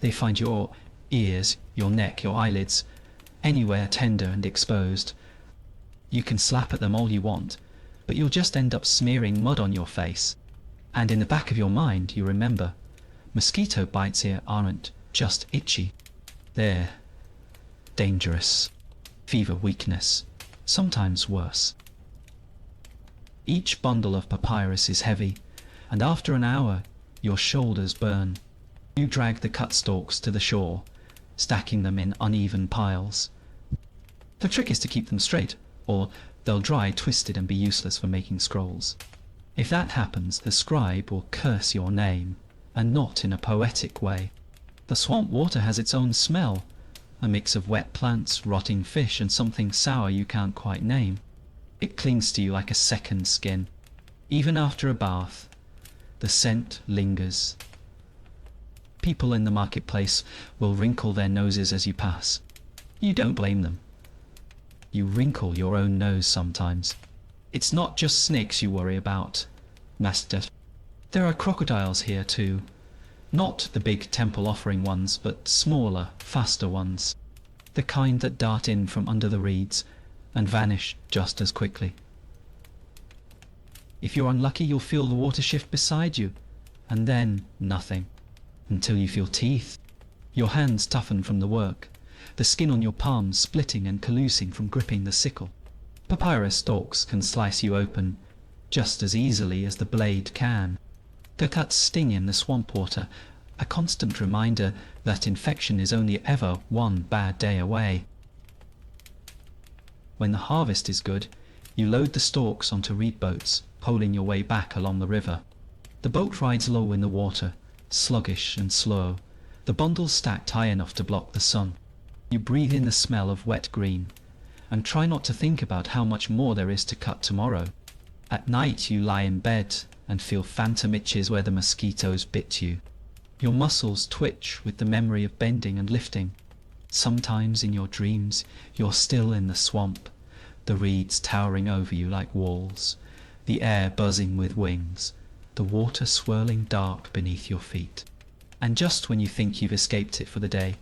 They find your ears, your neck, your eyelids, anywhere tender and exposed. You can slap at them all you want, but you'll just end up smearing mud on your face. And in the back of your mind, you remember, mosquito bites here aren't just itchy. They're dangerous. Fever, weakness, sometimes worse. Each bundle of papyrus is heavy, and after an hour, your shoulders burn. You drag the cut stalks to the shore, stacking them in uneven piles. The trick is to keep them straight, or they'll dry twisted and be useless for making scrolls. If that happens, the scribe will curse your name, and not in a poetic way. The swamp water has its own smell, a mix of wet plants, rotting fish, and something sour you can't quite name. It clings to you like a second skin. Even after a bath, the scent lingers. People in the marketplace will wrinkle their noses as you pass. You don't blame them. You wrinkle your own nose sometimes. It's not just snakes you worry about, master. There are crocodiles here too. Not the big temple offering ones, but smaller, faster ones. The kind that dart in from under the reeds and vanish just as quickly. If you're unlucky, you'll feel the water shift beside you, and then nothing, until you feel teeth. Your hands toughen from the work, the skin on your palms splitting and collusing from gripping the sickle. Papyrus stalks can slice you open just as easily as the blade can. The cuts sting in the swamp water, a constant reminder that infection is only ever one bad day away. When the harvest is good, you load the stalks onto reed boats, poling your way back along the river. The boat rides low in the water, sluggish and slow, the bundles stacked high enough to block the sun. You breathe in the smell of wet green, and try not to think about how much more there is to cut tomorrow. At night you lie in bed and feel phantom itches where the mosquitoes bit you. Your muscles twitch with the memory of bending and lifting. Sometimes in your dreams you're still in the swamp, the reeds towering over you like walls, the air buzzing with wings, the water swirling dark beneath your feet. And just when you think you've escaped it for the day,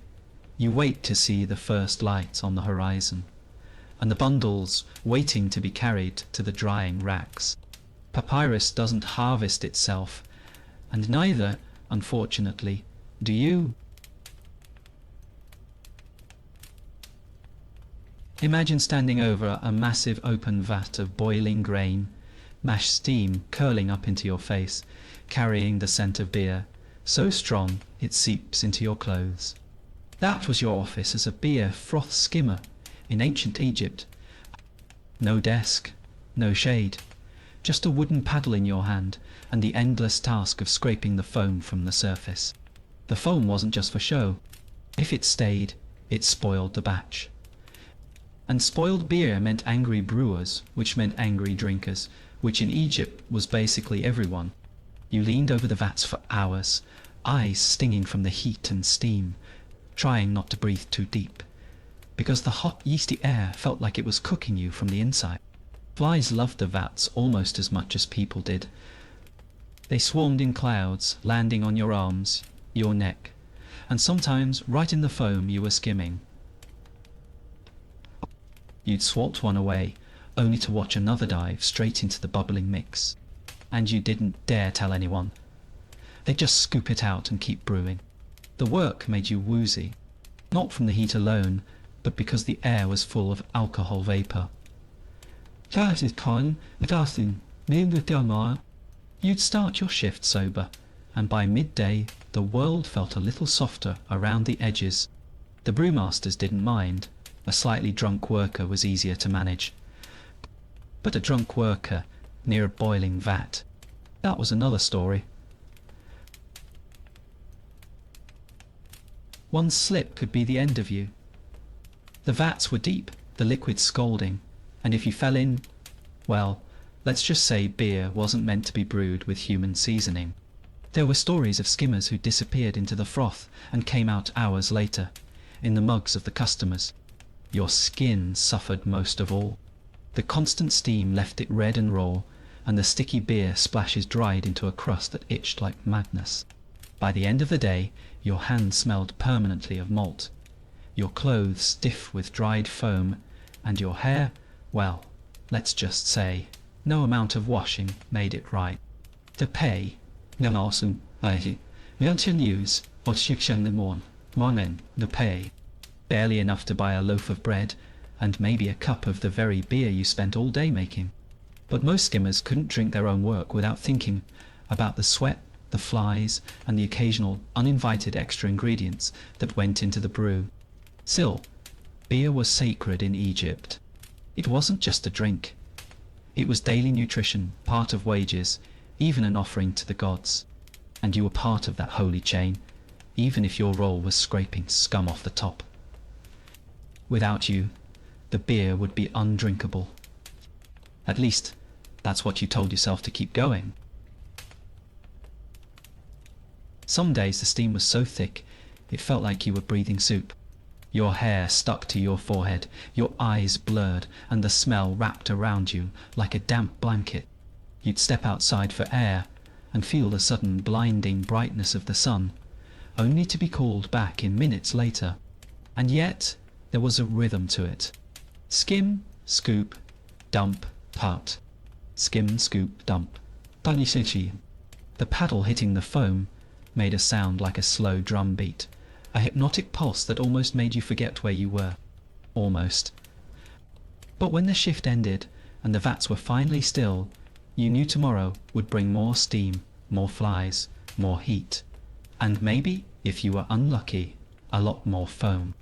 you wait to see the first light on the horizon, and the bundles waiting to be carried to the drying racks. Papyrus doesn't harvest itself, and neither, unfortunately, do you. Imagine standing over a massive open vat of boiling grain, mashed steam curling up into your face, carrying the scent of beer, so strong it seeps into your clothes. That was your office as a beer froth skimmer in ancient Egypt. No desk, no shade, just a wooden paddle in your hand and the endless task of scraping the foam from the surface. The foam wasn't just for show. If it stayed, it spoiled the batch. And spoiled beer meant angry brewers, which meant angry drinkers, which in Egypt was basically everyone. You leaned over the vats for hours, eyes stinging from the heat and steam, trying not to breathe too deep, because the hot yeasty air felt like it was cooking you from the inside. Flies loved the vats almost as much as people did. They swarmed in clouds, landing on your arms, your neck, and sometimes right in the foam you were skimming. You'd swat one away, only to watch another dive straight into the bubbling mix. And you didn't dare tell anyone. They'd just scoop it out and keep brewing. The work made you woozy, not from the heat alone, but because the air was full of alcohol vapor. You'd start your shift sober, and by midday the world felt a little softer around the edges. The brewmasters didn't mind. A slightly drunk worker was easier to manage. But a drunk worker near a boiling vat, that was another story. One slip could be the end of you. The vats were deep, the liquid scalding, and if you fell in, well, let's just say beer wasn't meant to be brewed with human seasoning. There were stories of skimmers who disappeared into the froth and came out hours later, in the mugs of the customers. Your skin suffered most of all. The constant steam left it red and raw, and the sticky beer splashes dried into a crust that itched like madness. By the end of the day, your hands smelled permanently of malt, your clothes stiff with dried foam, and your hair, well, let's just say, no amount of washing made it right. The pay, the pay, barely enough to buy a loaf of bread, and maybe a cup of the very beer you spent all day making. But most skimmers couldn't drink their own work without thinking about the sweat, the flies, and the occasional uninvited extra ingredients that went into the brew. Still, beer was sacred in Egypt. It wasn't just a drink. It was daily nutrition, part of wages, even an offering to the gods. And you were part of that holy chain, even if your role was scraping scum off the top. Without you, the beer would be undrinkable. At least, that's what you told yourself to keep going. Some days the steam was so thick, it felt like you were breathing soup. Your hair stuck to your forehead, your eyes blurred, and the smell wrapped around you like a damp blanket. You'd step outside for air and feel the sudden blinding brightness of the sun, only to be called back in minutes later. And yet there was a rhythm to it. Skim, scoop, dump, putt. Skim, scoop, dump. Tanisichi. The paddle hitting the foam made a sound like a slow drum beat, a hypnotic pulse that almost made you forget where you were. Almost. But when the shift ended and the vats were finally still, you knew tomorrow would bring more steam, more flies, more heat, and maybe, if you were unlucky, a lot more foam.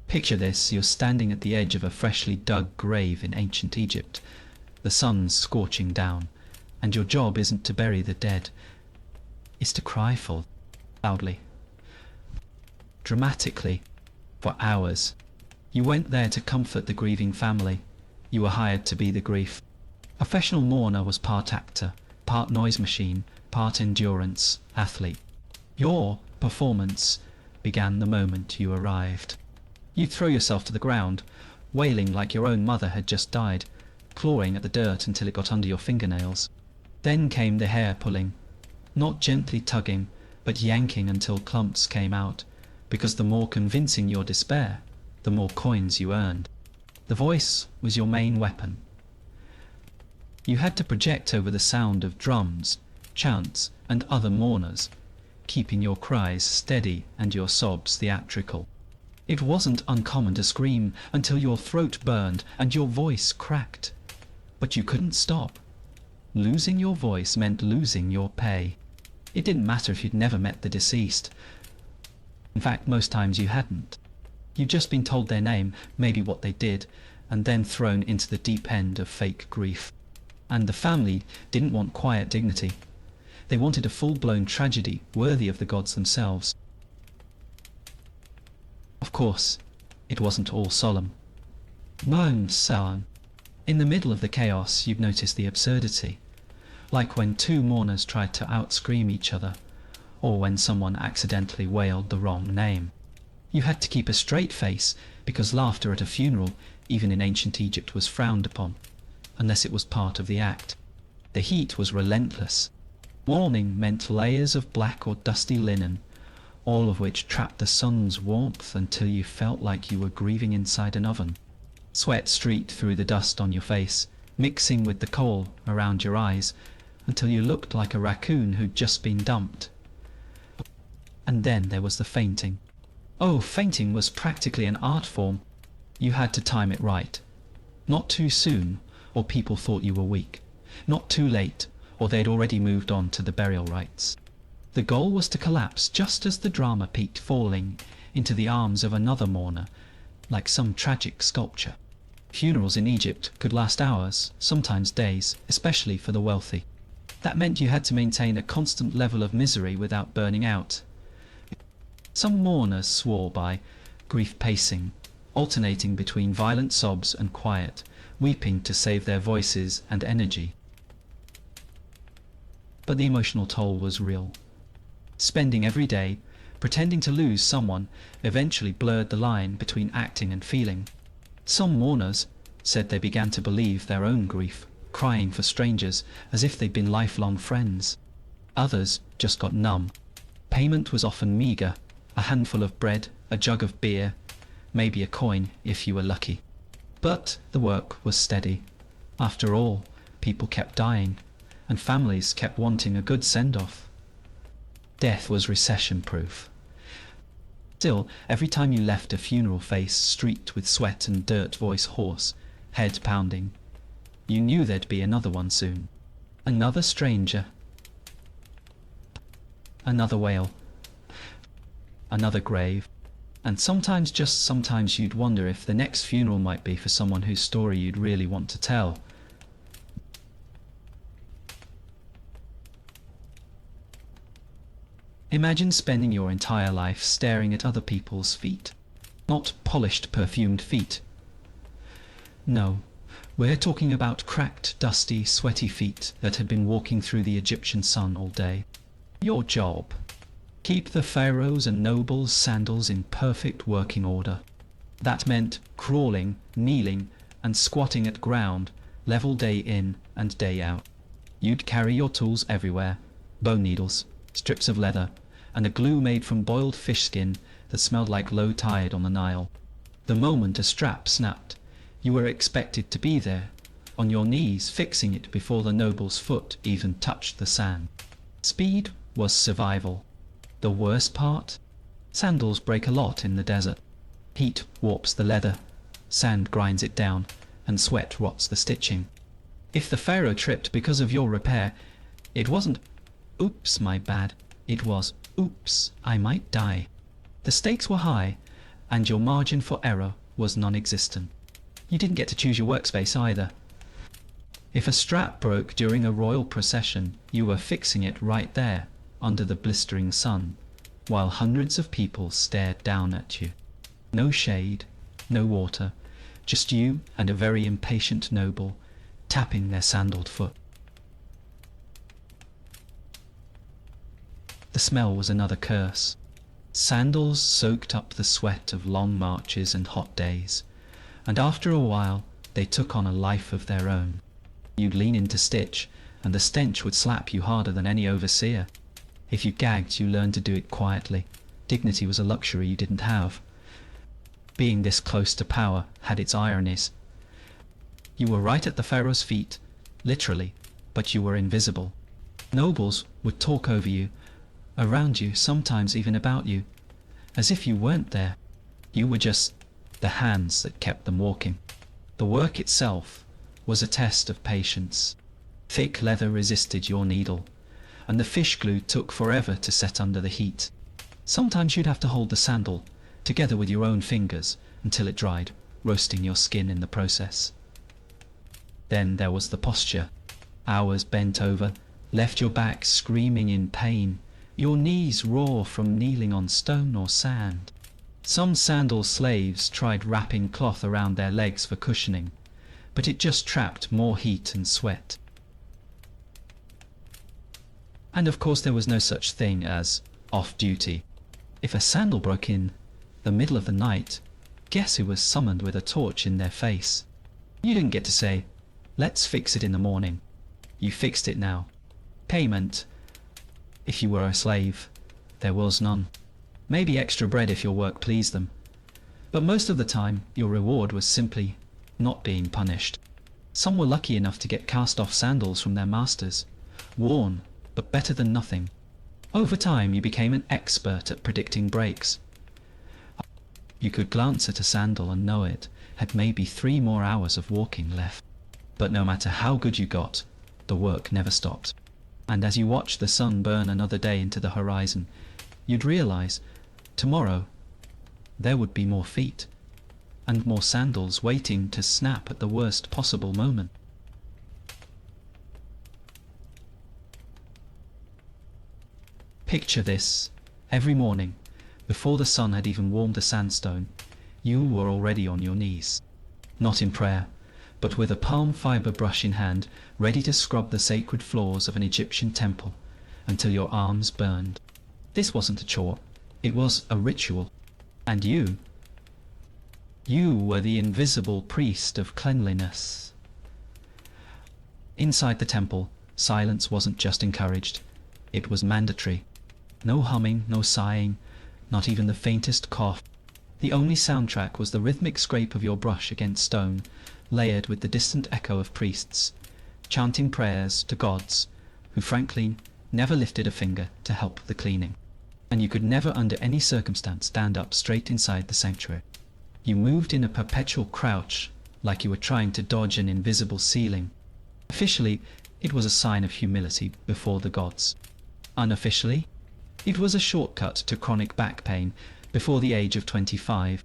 Picture this: you're standing at the edge of a freshly dug grave in ancient Egypt. The sun's scorching down, and your job isn't to bury the dead. It's to cry for loudly, dramatically, for hours. You went there to comfort the grieving family. You were hired to be the grief. A professional mourner was part actor, part noise machine, part endurance athlete. Your performance began the moment you arrived. You'd throw yourself to the ground, wailing like your own mother had just died, clawing at the dirt until it got under your fingernails. Then came the hair pulling, not gently tugging, but yanking until clumps came out, because the more convincing your despair, the more coins you earned. The voice was your main weapon. You had to project over the sound of drums, chants, and other mourners, keeping your cries steady and your sobs theatrical. It wasn't uncommon to scream until your throat burned and your voice cracked. But you couldn't stop. Losing your voice meant losing your pay. It didn't matter if you'd never met the deceased. In fact, most times you hadn't. You'd just been told their name, maybe what they did, and then thrown into the deep end of fake grief. And the family didn't want quiet dignity. They wanted a full-blown tragedy worthy of the gods themselves. Of course, it wasn't all solemn. In the middle of the chaos, you'd notice the absurdity, like when two mourners tried to outscream each other, or when someone accidentally wailed the wrong name. You had to keep a straight face, because laughter at a funeral, even in ancient Egypt, was frowned upon, unless it was part of the act. The heat was relentless. Mourning meant layers of black or dusty linen, all of which trapped the sun's warmth until you felt like you were grieving inside an oven. Sweat streaked through the dust on your face, mixing with the coal around your eyes, until you looked like a raccoon who'd just been dumped. And then there was the fainting. Oh, fainting was practically an art form. You had to time it right. Not too soon, or people thought you were weak. Not too late, or they'd already moved on to the burial rites. The goal was to collapse just as the drama peaked, falling into the arms of another mourner, like some tragic sculpture. Funerals in Egypt could last hours, sometimes days, especially for the wealthy. That meant you had to maintain a constant level of misery without burning out. Some mourners swore by grief pacing, alternating between violent sobs and quiet, weeping to save their voices and energy. But the emotional toll was real. Spending every day pretending to lose someone eventually blurred the line between acting and feeling. Some mourners said they began to believe their own grief, crying for strangers as if they'd been lifelong friends. Others just got numb. Payment was often meagre, a handful of bread, a jug of beer, maybe a coin if you were lucky. But the work was steady. After all, people kept dying, and families kept wanting a good send-off. Death was recession-proof. Still, every time you left a funeral face streaked with sweat and dirt, voice hoarse, head pounding, you knew there'd be another one soon. Another stranger. Another wail. Another grave. And sometimes, just sometimes, you'd wonder if the next funeral might be for someone whose story you'd really want to tell. Imagine spending your entire life staring at other people's feet. Not polished, perfumed feet. No, we're talking about cracked, dusty, sweaty feet that had been walking through the Egyptian sun all day. Your job: keep the pharaohs' and nobles' sandals in perfect working order. That meant crawling, kneeling, and squatting at ground level day in and day out. You'd carry your tools everywhere: bone needles, strips of leather, and a glue made from boiled fish skin that smelled like low tide on the Nile. The moment a strap snapped, you were expected to be there, on your knees, fixing it before the noble's foot even touched the sand. Speed was survival. The worst part? Sandals break a lot in the desert. Heat warps the leather, sand grinds it down, and sweat rots the stitching. If the pharaoh tripped because of your repair, it wasn't, "Oops, my bad." It was, "Oops, I might die." The stakes were high, and your margin for error was non-existent. You didn't get to choose your workspace either. If a strap broke during a royal procession, you were fixing it right there, under the blistering sun, while hundreds of people stared down at you. No shade, no water, just you and a very impatient noble, tapping their sandaled foot. The smell was another curse. Sandals soaked up the sweat of long marches and hot days, and after a while they took on a life of their own. You'd lean in to stitch, and the stench would slap you harder than any overseer. If you gagged, you learned to do it quietly. Dignity was a luxury you didn't have. Being this close to power had its ironies. You were right at the pharaoh's feet, literally, but you were invisible. Nobles would talk over you, around you, sometimes even about you, as if you weren't there. You were just the hands that kept them walking. The work itself was a test of patience. Thick leather resisted your needle, and the fish glue took forever to set under the heat. Sometimes you'd have to hold the sandal, together with your own fingers, until it dried, roasting your skin in the process. Then there was the posture. Hours bent over left your back screaming in pain, your knees raw from kneeling on stone or sand. Some sandal slaves tried wrapping cloth around their legs for cushioning, but it just trapped more heat and sweat. And of course there was no such thing as off-duty. If a sandal broke in the middle of the night, guess who was summoned with a torch in their face? You didn't get to say, "Let's fix it in the morning." You fixed it now. Payment, if you were a slave, there was none. Maybe extra bread if your work pleased them. But most of the time, your reward was simply not being punished. Some were lucky enough to get cast-off sandals from their masters, worn, but better than nothing. Over time, you became an expert at predicting breaks. You could glance at a sandal and know it had maybe 3 more hours of walking left. But no matter how good you got, the work never stopped. And as you watched the sun burn another day into the horizon, you'd realize tomorrow there would be more feet, and more sandals waiting to snap at the worst possible moment. Picture this: every morning, before the sun had even warmed the sandstone, you were already on your knees, not in prayer, but with a palm fiber brush in hand, ready to scrub the sacred floors of an Egyptian temple until your arms burned. This wasn't a chore, it was a ritual. And you were the invisible priest of cleanliness. Inside the temple, silence wasn't just encouraged, it was mandatory. No humming, no sighing, not even the faintest cough. The only soundtrack was the rhythmic scrape of your brush against stone, layered with the distant echo of priests, chanting prayers to gods who frankly never lifted a finger to help the cleaning. And you could never under any circumstance stand up straight inside the sanctuary. You moved in a perpetual crouch, like you were trying to dodge an invisible ceiling. Officially, it was a sign of humility before the gods. Unofficially, it was a shortcut to chronic back pain before the age of 25.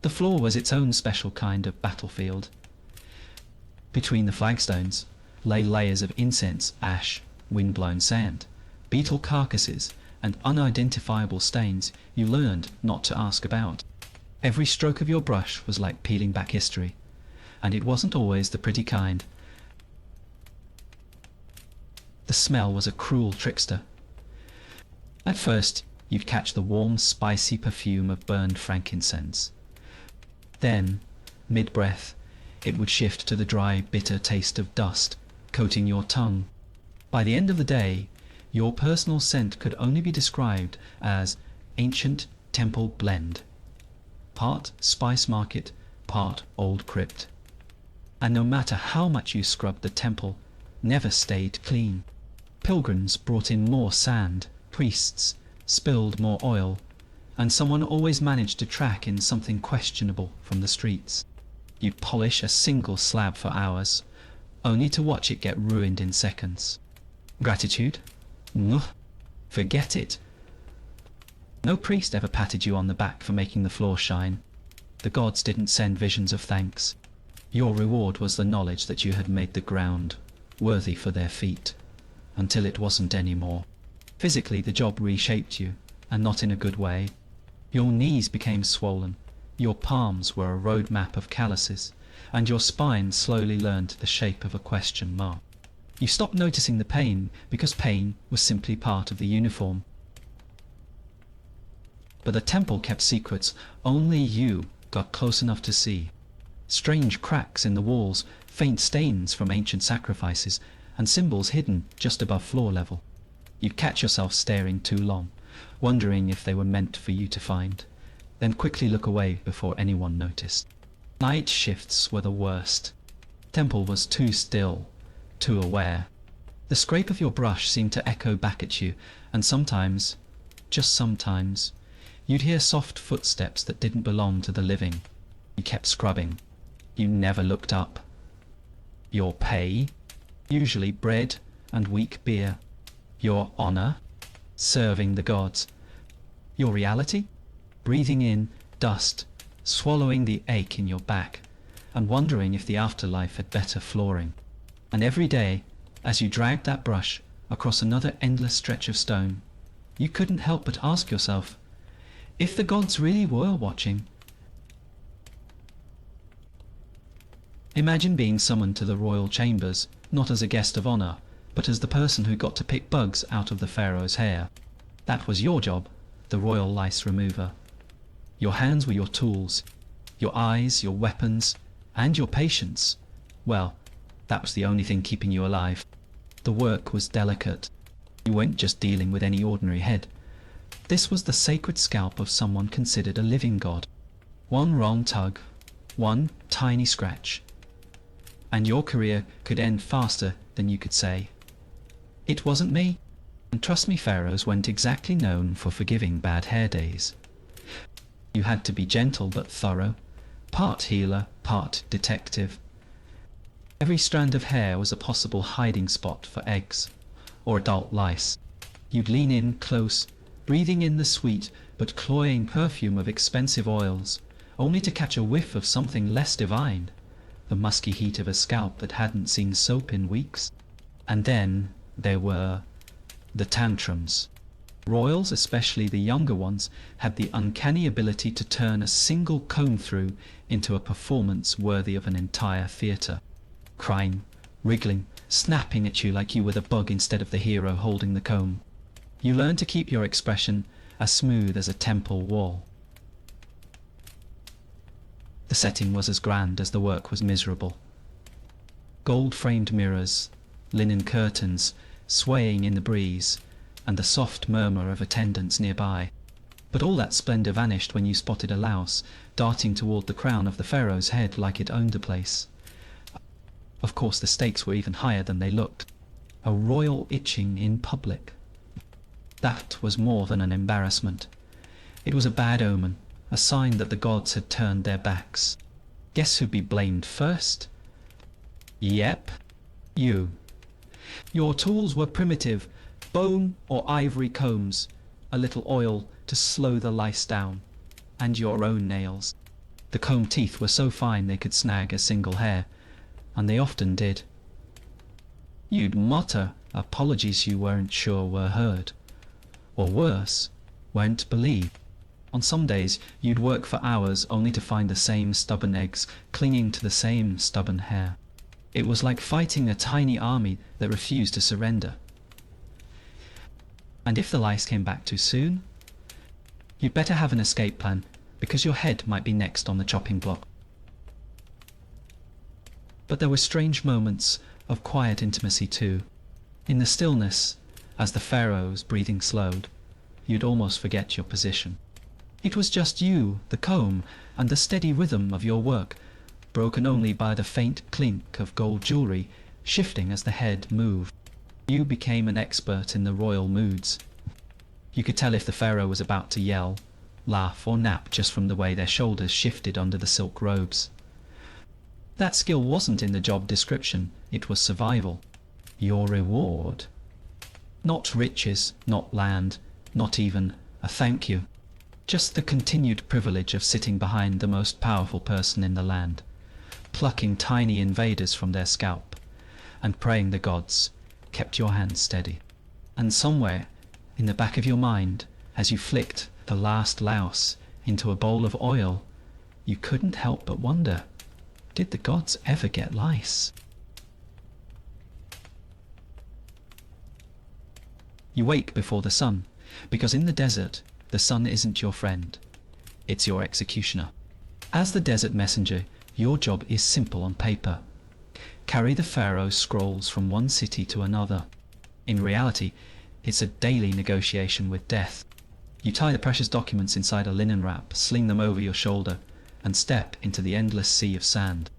The floor was its own special kind of battlefield. Between the flagstones lay layers of incense, ash, wind-blown sand, beetle carcasses, and unidentifiable stains you learned not to ask about. Every stroke of your brush was like peeling back history, and it wasn't always the pretty kind. The smell was a cruel trickster. At first, you'd catch the warm, spicy perfume of burned frankincense. Then, mid-breath, it would shift to the dry, bitter taste of dust, coating your tongue. By the end of the day, your personal scent could only be described as ancient temple blend. Part spice market, part old crypt. And no matter how much you scrubbed, the temple never stayed clean. Pilgrims brought in more sand, priests spilled more oil, and someone always managed to track in something questionable from the streets. You'd polish a single slab for hours, only to watch it get ruined in seconds. Gratitude? Forget it. No priest ever patted you on the back for making the floor shine. The gods didn't send visions of thanks. Your reward was the knowledge that you had made the ground worthy for their feet, until it wasn't anymore. Physically, the job reshaped you, and not in a good way. Your knees became swollen, your palms were a road map of calluses, and your spine slowly learned the shape of a question mark. You stopped noticing the pain because pain was simply part of the uniform. But the temple kept secrets only you got close enough to see. Strange cracks in the walls, faint stains from ancient sacrifices, and symbols hidden just above floor level. You'd catch yourself staring too long, wondering if they were meant for you to find, then quickly look away before anyone noticed. Night shifts were the worst. Temple was too still, too aware. The scrape of your brush seemed to echo back at you, and sometimes, just sometimes, you'd hear soft footsteps that didn't belong to the living. You kept scrubbing. You never looked up. Your pay? Usually bread and weak beer. Your honor? Serving the gods. Your reality? Breathing in dust, swallowing the ache in your back, and wondering if the afterlife had better flooring. And every day, as you dragged that brush across another endless stretch of stone, you couldn't help but ask yourself, if the gods really were watching. Imagine being summoned to the royal chambers, not as a guest of honor, but as the person who got to pick bugs out of the pharaoh's hair. That was your job, the royal lice remover. Your hands were your tools, your eyes, your weapons, and your patience. Well, that was the only thing keeping you alive. The work was delicate. You weren't just dealing with any ordinary head. This was the sacred scalp of someone considered a living god. One wrong tug, one tiny scratch, and your career could end faster than you could say, "It wasn't me." And trust me, pharaohs weren't exactly known for forgiving bad hair days. You had to be gentle but thorough, part healer, part detective. Every strand of hair was a possible hiding spot for eggs, or adult lice. You'd lean in close, breathing in the sweet but cloying perfume of expensive oils, only to catch a whiff of something less divine, the musky heat of a scalp that hadn't seen soap in weeks. And then there were the tantrums. Royals, especially the younger ones, had the uncanny ability to turn a single comb-through into a performance worthy of an entire theatre. Crying, wriggling, snapping at you like you were the bug instead of the hero holding the comb. You learned to keep your expression as smooth as a temple wall. The setting was as grand as the work was miserable. Gold-framed mirrors, linen curtains, swaying in the breeze, and the soft murmur of attendants nearby. But all that splendour vanished when you spotted a louse darting toward the crown of the pharaoh's head like it owned the place. Of course, the stakes were even higher than they looked. A royal itching in public. That was more than an embarrassment. It was a bad omen, a sign that the gods had turned their backs. Guess who'd be blamed first? Yep, you. Your tools were primitive, bone or ivory combs, a little oil to slow the lice down, and your own nails. The comb teeth were so fine they could snag a single hair, and they often did. You'd mutter apologies you weren't sure were heard, or worse, weren't believed. On some days you'd work for hours only to find the same stubborn eggs clinging to the same stubborn hair. It was like fighting a tiny army that refused to surrender. And if the lice came back too soon, you'd better have an escape plan, because your head might be next on the chopping block. But there were strange moments of quiet intimacy too. In the stillness, as the pharaoh's breathing slowed, you'd almost forget your position. It was just you, the comb, and the steady rhythm of your work, broken only by the faint clink of gold jewellery shifting as the head moved. You became an expert in the royal moods. You could tell if the pharaoh was about to yell, laugh, or nap just from the way their shoulders shifted under the silk robes. That skill wasn't in the job description, it was survival. Your reward. Not riches, not land, not even a thank you. Just the continued privilege of sitting behind the most powerful person in the land, plucking tiny invaders from their scalp, and praying the gods kept your hands steady. And somewhere in the back of your mind, as you flicked the last louse into a bowl of oil, you couldn't help but wonder, did the gods ever get lice? You wake before the sun, because in the desert, the sun isn't your friend, it's your executioner. As the desert messenger, your job is simple on paper. Carry the pharaoh's scrolls from one city to another. In reality, it's a daily negotiation with death. You tie the precious documents inside a linen wrap, sling them over your shoulder, and step into the endless sea of sand.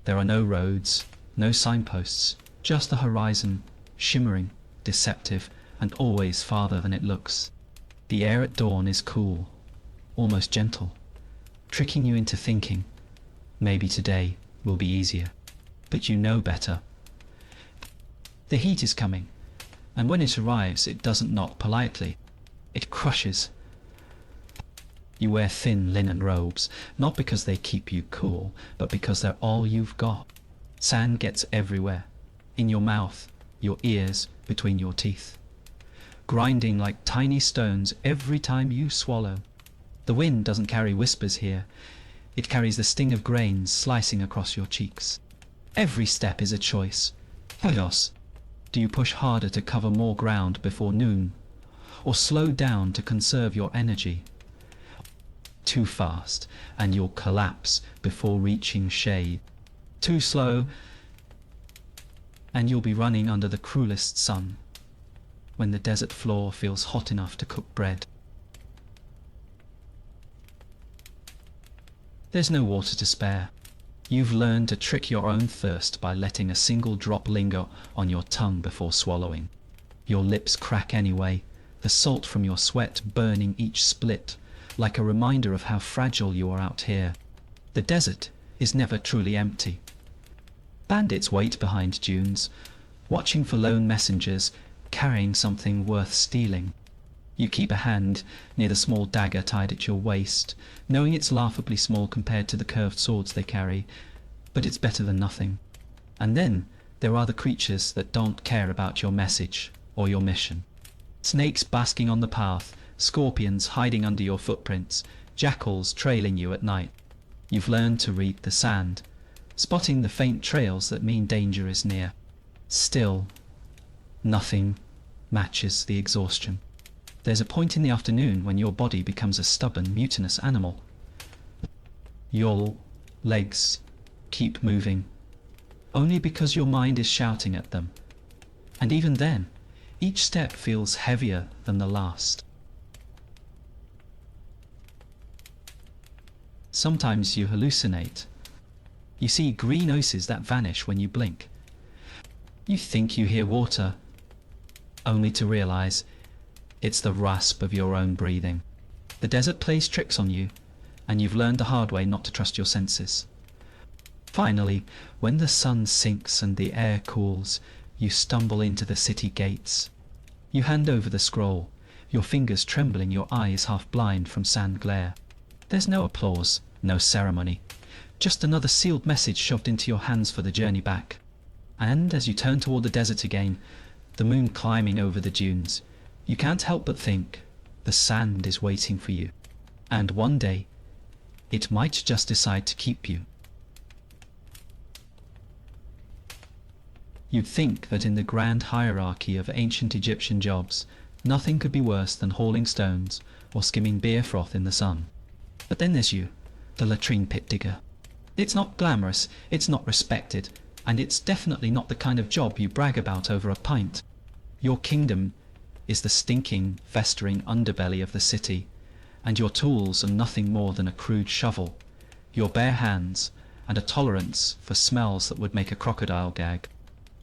There are no roads, no signposts, just the horizon, shimmering, deceptive, and always farther than it looks. The air at dawn is cool, almost gentle, tricking you into thinking, maybe today will be easier. But you know better. The heat is coming, and when it arrives, it doesn't knock politely. It crushes. You wear thin linen robes, not because they keep you cool, but because they're all you've got. Sand gets everywhere, in your mouth, your ears, between your teeth, grinding like tiny stones every time you swallow. The wind doesn't carry whispers here. It carries the sting of grains slicing across your cheeks. Every step is a choice. Chaos. Do you push harder to cover more ground before noon, or slow down to conserve your energy? Too fast, and you'll collapse before reaching shade. Too slow, and you'll be running under the cruelest sun, when the desert floor feels hot enough to cook bread. There's no water to spare. You've learned to trick your own thirst by letting a single drop linger on your tongue before swallowing. Your lips crack anyway, the salt from your sweat burning each split, like a reminder of how fragile you are out here. The desert is never truly empty. Bandits wait behind dunes, watching for lone messengers carrying something worth stealing. You keep a hand near the small dagger tied at your waist, knowing it's laughably small compared to the curved swords they carry, but it's better than nothing. And then there are the creatures that don't care about your message or your mission. Snakes basking on the path, scorpions hiding under your footprints, jackals trailing you at night. You've learned to read the sand, spotting the faint trails that mean danger is near. Still, nothing matches the exhaustion. There's a point in the afternoon when your body becomes a stubborn, mutinous animal. Your legs keep moving, only because your mind is shouting at them. And even then, each step feels heavier than the last. Sometimes you hallucinate. You see green oases that vanish when you blink. You think you hear water, only to realize it's the rasp of your own breathing. The desert plays tricks on you, and you've learned the hard way not to trust your senses. Finally, when the sun sinks and the air cools, you stumble into the city gates. You hand over the scroll, your fingers trembling, your eyes half blind from sand glare. There's no applause, no ceremony, just another sealed message shoved into your hands for the journey back. And as you turn toward the desert again, the moon climbing over the dunes, you can't help but think, the sand is waiting for you. And one day, it might just decide to keep you. You'd think that in the grand hierarchy of ancient Egyptian jobs, nothing could be worse than hauling stones or skimming beer froth in the sun. But then there's you, the latrine pit digger. It's not glamorous, it's not respected, and it's definitely not the kind of job you brag about over a pint. Your kingdom is the stinking, festering underbelly of the city, and your tools are nothing more than a crude shovel, your bare hands, and a tolerance for smells that would make a crocodile gag.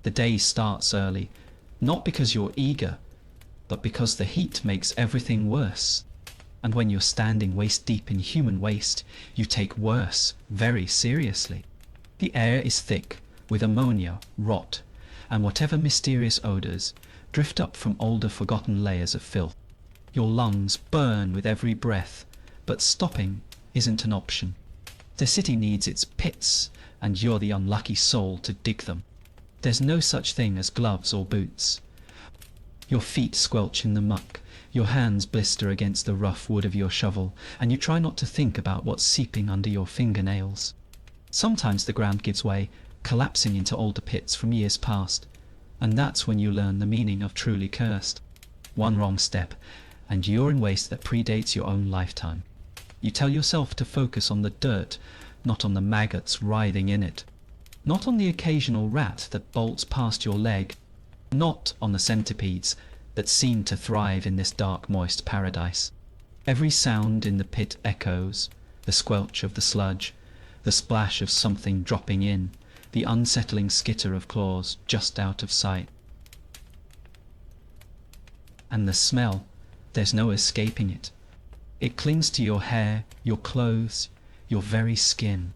The day starts early, not because you're eager, but because the heat makes everything worse. And when you're standing waist deep in human waste, you take worse very seriously. The air is thick with ammonia, rot, and whatever mysterious odours drift up from older forgotten layers of filth. Your lungs burn with every breath, but stopping isn't an option. The city needs its pits, and you're the unlucky soul to dig them. There's no such thing as gloves or boots. Your feet squelch in the muck, your hands blister against the rough wood of your shovel, and you try not to think about what's seeping under your fingernails. Sometimes the ground gives way, collapsing into older pits from years past, and that's when you learn the meaning of truly cursed. One wrong step, and you're in waste that predates your own lifetime. You tell yourself to focus on the dirt, not on the maggots writhing in it. Not on the occasional rat that bolts past your leg, not on the centipedes that seem to thrive in this dark, moist paradise. Every sound in the pit echoes, the squelch of the sludge, the splash of something dropping in, the unsettling skitter of claws just out of sight. And the smell, there's no escaping it. It clings to your hair, your clothes, your very skin.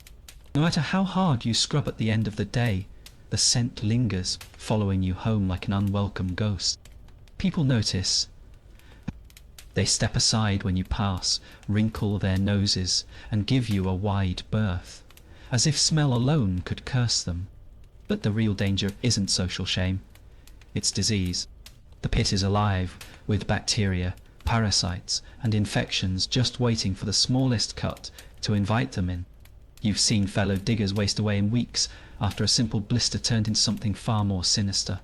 No matter how hard you scrub at the end of the day, the scent lingers, following you home like an unwelcome ghost. People notice. They step aside when you pass, wrinkle their noses, and give you a wide berth, as if smell alone could curse them. But the real danger isn't social shame. It's disease. The pit is alive with bacteria, parasites, and infections just waiting for the smallest cut to invite them in. You've seen fellow diggers waste away in weeks after a simple blister turned into something far more sinister.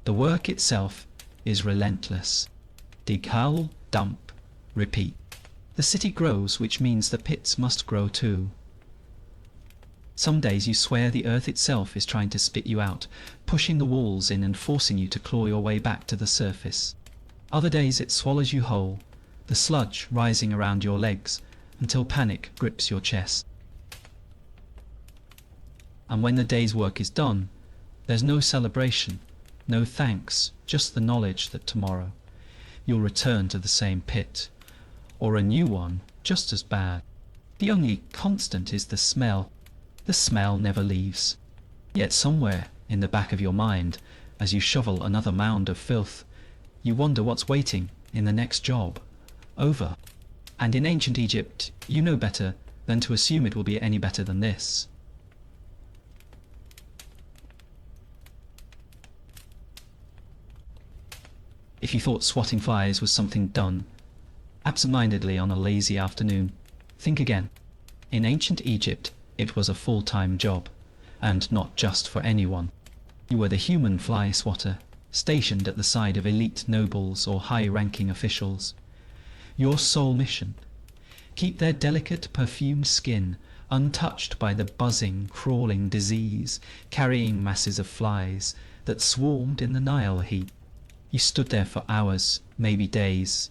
The work itself is relentless. Dig, hull, dump, repeat. The city grows, which means the pits must grow too. Some days you swear the earth itself is trying to spit you out, pushing the walls in and forcing you to claw your way back to the surface. Other days it swallows you whole, the sludge rising around your legs, until panic grips your chest. And when the day's work is done, there's no celebration, no thanks, just the knowledge that tomorrow you'll return to the same pit, or a new one just as bad. The only constant is the smell. The smell never leaves. Yet somewhere in the back of your mind, as you shovel another mound of filth, you wonder what's waiting in the next job. Over. And in ancient Egypt, you know better than to assume it will be any better than this. If you thought swatting flies was something done absent-mindedly on a lazy afternoon, think again. In ancient Egypt, it was a full-time job, and not just for anyone. You were the human fly swatter, stationed at the side of elite nobles or high-ranking officials. Your sole mission: keep their delicate perfumed skin untouched by the buzzing, crawling disease, carrying masses of flies that swarmed in the Nile heat. You stood there for hours, maybe days,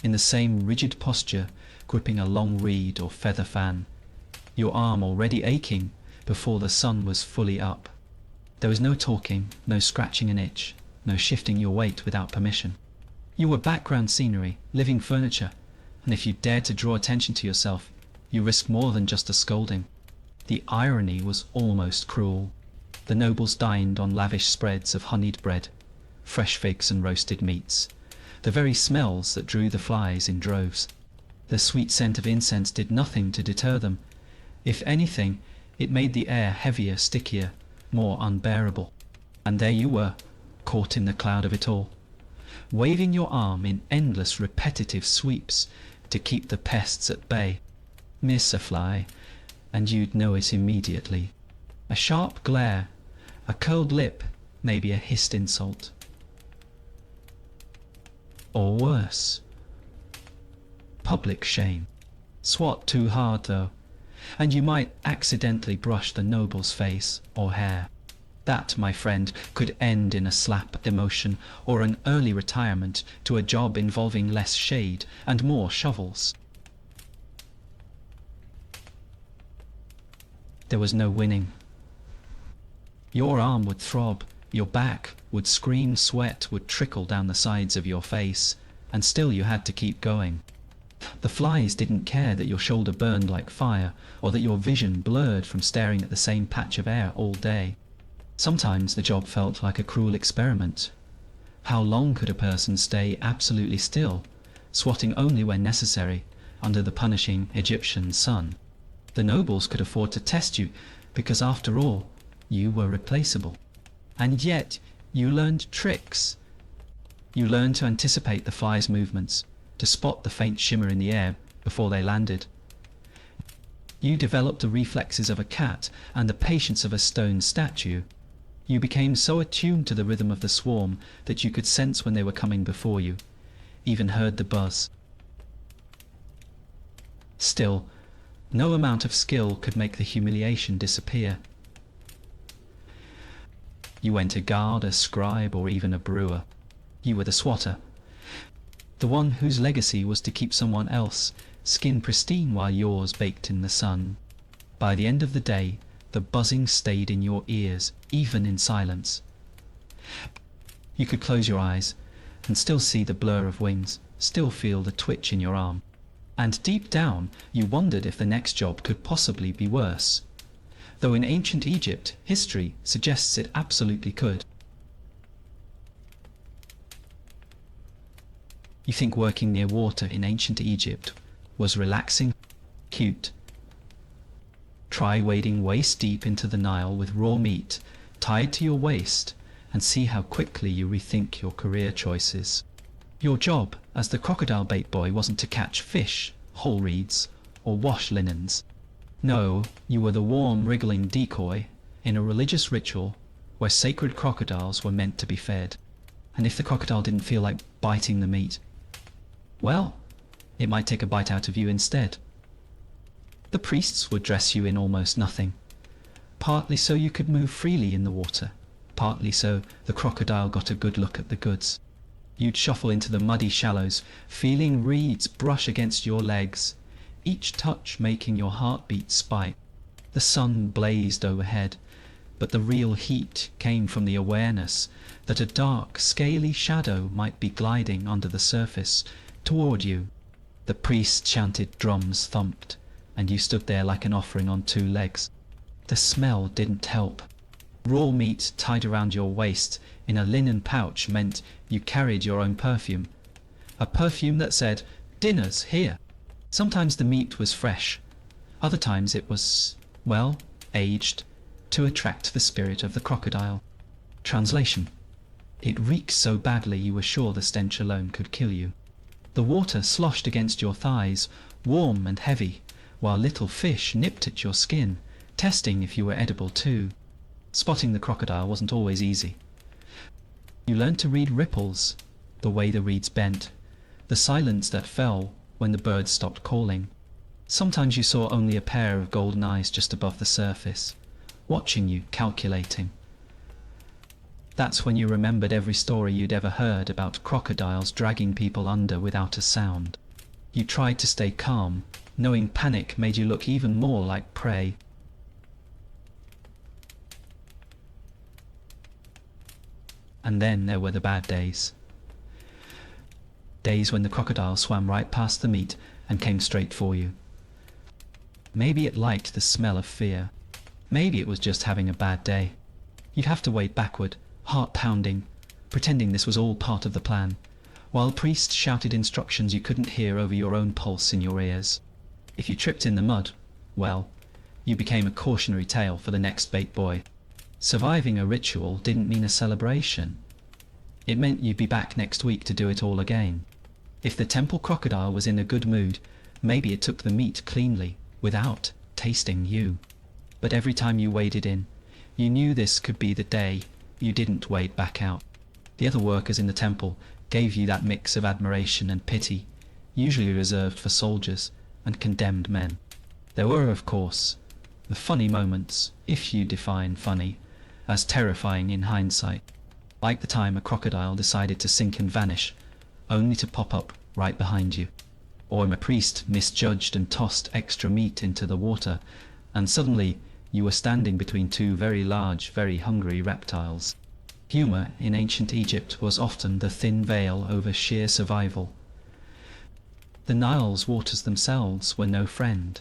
in the same rigid posture, gripping a long reed or feather fan, your arm already aching before the sun was fully up. There was no talking, no scratching an itch, no shifting your weight without permission. You were background scenery, living furniture, and if you dared to draw attention to yourself, you risked more than just a scolding. The irony was almost cruel. The nobles dined on lavish spreads of honeyed bread, fresh figs and roasted meats, the very smells that drew the flies in droves. The sweet scent of incense did nothing to deter them. If anything, it made the air heavier, stickier, more unbearable. And there you were, caught in the cloud of it all, waving your arm in endless repetitive sweeps to keep the pests at bay. Miss a fly, and you'd know it immediately. A sharp glare, a curled lip, maybe a hissed insult. Or worse, public shame. Swat too hard, though, and you might accidentally brush the noble's face or hair. That, my friend, could end in a slap demotion or an early retirement to a job involving less shade and more shovels. There was no winning. Your arm would throb, your back would scream, sweat would trickle down the sides of your face, and still you had to keep going. The flies didn't care that your shoulder burned like fire, or that your vision blurred from staring at the same patch of air all day. Sometimes the job felt like a cruel experiment. How long could a person stay absolutely still, swatting only when necessary, under the punishing Egyptian sun? The nobles could afford to test you, because after all, you were replaceable. And yet, you learned tricks. You learned to anticipate the fly's movements, to spot the faint shimmer in the air before they landed. You developed the reflexes of a cat and the patience of a stone statue. You became so attuned to the rhythm of the swarm that you could sense when they were coming before you, even heard the buzz. Still, no amount of skill could make the humiliation disappear. You went a guard, a scribe, or even a brewer. You were the swatter, the one whose legacy was to keep someone else skin pristine while yours baked in the sun. By the end of the day, the buzzing stayed in your ears, even in silence. You could close your eyes and still see the blur of wings, still feel the twitch in your arm. And deep down, you wondered if the next job could possibly be worse. Though in ancient Egypt, history suggests it absolutely could. You think working near water in ancient Egypt was relaxing? Cute. Try wading waist deep into the Nile with raw meat tied to your waist and see how quickly you rethink your career choices. Your job as the crocodile bait boy wasn't to catch fish, whole reeds, or wash linens. No, you were the warm, wriggling decoy in a religious ritual where sacred crocodiles were meant to be fed. And if the crocodile didn't feel like biting the meat, well, it might take a bite out of you instead. The priests would dress you in almost nothing, partly so you could move freely in the water, partly so the crocodile got a good look at the goods. You'd shuffle into the muddy shallows, feeling reeds brush against your legs, each touch making your heartbeat spike. The sun blazed overhead, but the real heat came from the awareness that a dark, scaly shadow might be gliding under the surface toward you. The priest chanted, drums thumped, and you stood there like an offering on two legs. The smell didn't help. Raw meat tied around your waist in a linen pouch meant you carried your own perfume. A perfume that said, "Dinner's here." Sometimes the meat was fresh. Other times it was, well, aged, to attract the spirit of the crocodile. Translation: it reeked so badly you were sure the stench alone could kill you. The water sloshed against your thighs, warm and heavy, while little fish nipped at your skin, testing if you were edible too. Spotting the crocodile wasn't always easy. You learned to read ripples, the way the reeds bent, the silence that fell when the birds stopped calling. Sometimes you saw only a pair of golden eyes just above the surface, watching you, calculating. That's when you remembered every story you'd ever heard about crocodiles dragging people under without a sound. You tried to stay calm, knowing panic made you look even more like prey. And then there were the bad days. Days when the crocodile swam right past the meat and came straight for you. Maybe it liked the smell of fear. Maybe it was just having a bad day. You'd have to wade backward, heart pounding, pretending this was all part of the plan, while priests shouted instructions you couldn't hear over your own pulse in your ears. If you tripped in the mud, well, you became a cautionary tale for the next bait boy. Surviving a ritual didn't mean a celebration. It meant you'd be back next week to do it all again. If the temple crocodile was in a good mood, maybe it took the meat cleanly, without tasting you. But every time you waded in, you knew this could be the day you didn't wade back out. The other workers in the temple gave you that mix of admiration and pity, usually reserved for soldiers and condemned men. There were, of course, the funny moments, if you define funny, as terrifying in hindsight, like the time a crocodile decided to sink and vanish, only to pop up right behind you, or a priest misjudged and tossed extra meat into the water, and suddenly you were standing between two very large, very hungry reptiles. Humour in ancient Egypt was often the thin veil over sheer survival. The Nile's waters themselves were no friend.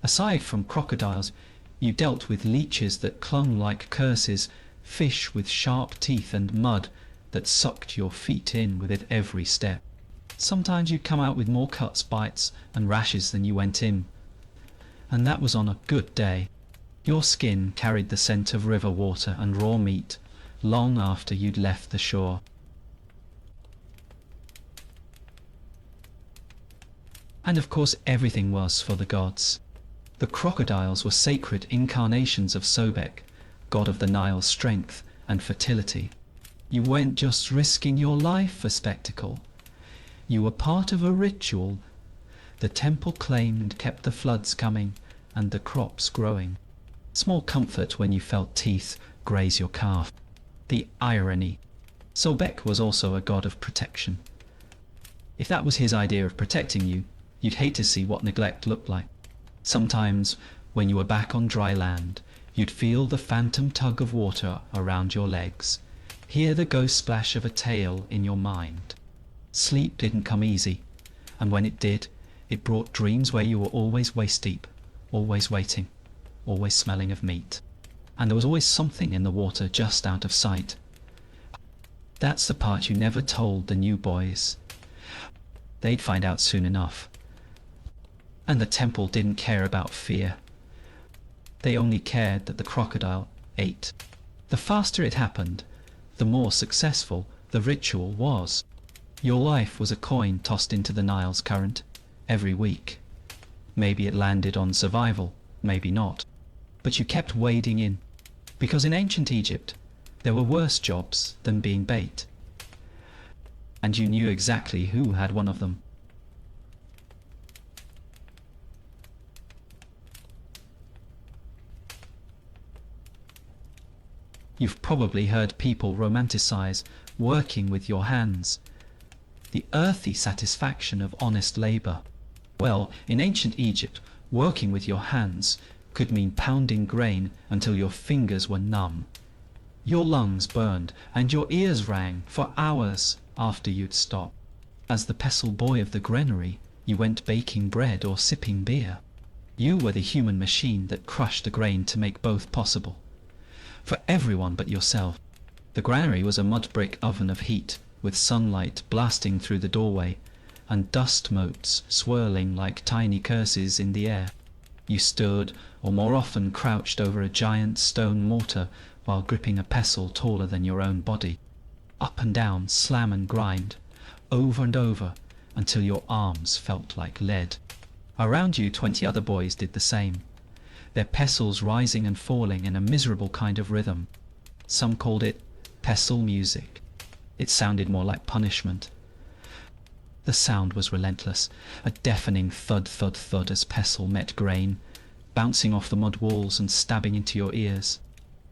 Aside from crocodiles, you dealt with leeches that clung like curses, fish with sharp teeth, and mud that sucked your feet in with it every step. Sometimes you'd come out with more cuts, bites, and rashes than you went in. And that was on a good day. Your skin carried the scent of river water and raw meat long after you'd left the shore. And of course everything was for the gods. The crocodiles were sacred incarnations of Sobek, god of the Nile's strength and fertility. You weren't just risking your life for spectacle. You were part of a ritual. The temple claimed kept the floods coming and the crops growing. Small comfort when you felt teeth graze your calf. The irony. Sobek was also a god of protection. If that was his idea of protecting you, you'd hate to see what neglect looked like. Sometimes, when you were back on dry land, you'd feel the phantom tug of water around your legs, hear the ghost splash of a tail in your mind. Sleep didn't come easy, and when it did, it brought dreams where you were always waist-deep, always waiting, always smelling of meat. And there was always something in the water just out of sight. That's the part you never told the new boys. They'd find out soon enough. And the temple didn't care about fear. They only cared that the crocodile ate. The faster it happened, the more successful the ritual was. Your life was a coin tossed into the Nile's current every week. Maybe it landed on survival, maybe not. But you kept wading in, because in ancient Egypt there were worse jobs than being bait. And you knew exactly who had one of them. You've probably heard people romanticize working with your hands, the earthy satisfaction of honest labor. Well, in ancient Egypt, working with your hands could mean pounding grain until your fingers were numb. Your lungs burned and your ears rang for hours after you'd stopped. As the pestle boy of the granary, you went baking bread or sipping beer. You were the human machine that crushed the grain to make both possible. For everyone but yourself. The granary was a mud brick oven of heat, with sunlight blasting through the doorway, and dust motes swirling like tiny curses in the air. You stood, or more often crouched over a giant stone mortar while gripping a pestle taller than your own body. Up and down, slam and grind, over and over, until your arms felt like lead. Around you 20 other boys did the same, their pestles rising and falling in a miserable kind of rhythm. Some called it pestle music. It sounded more like punishment. The sound was relentless, a deafening thud, thud, thud as pestle met grain, bouncing off the mud walls and stabbing into your ears.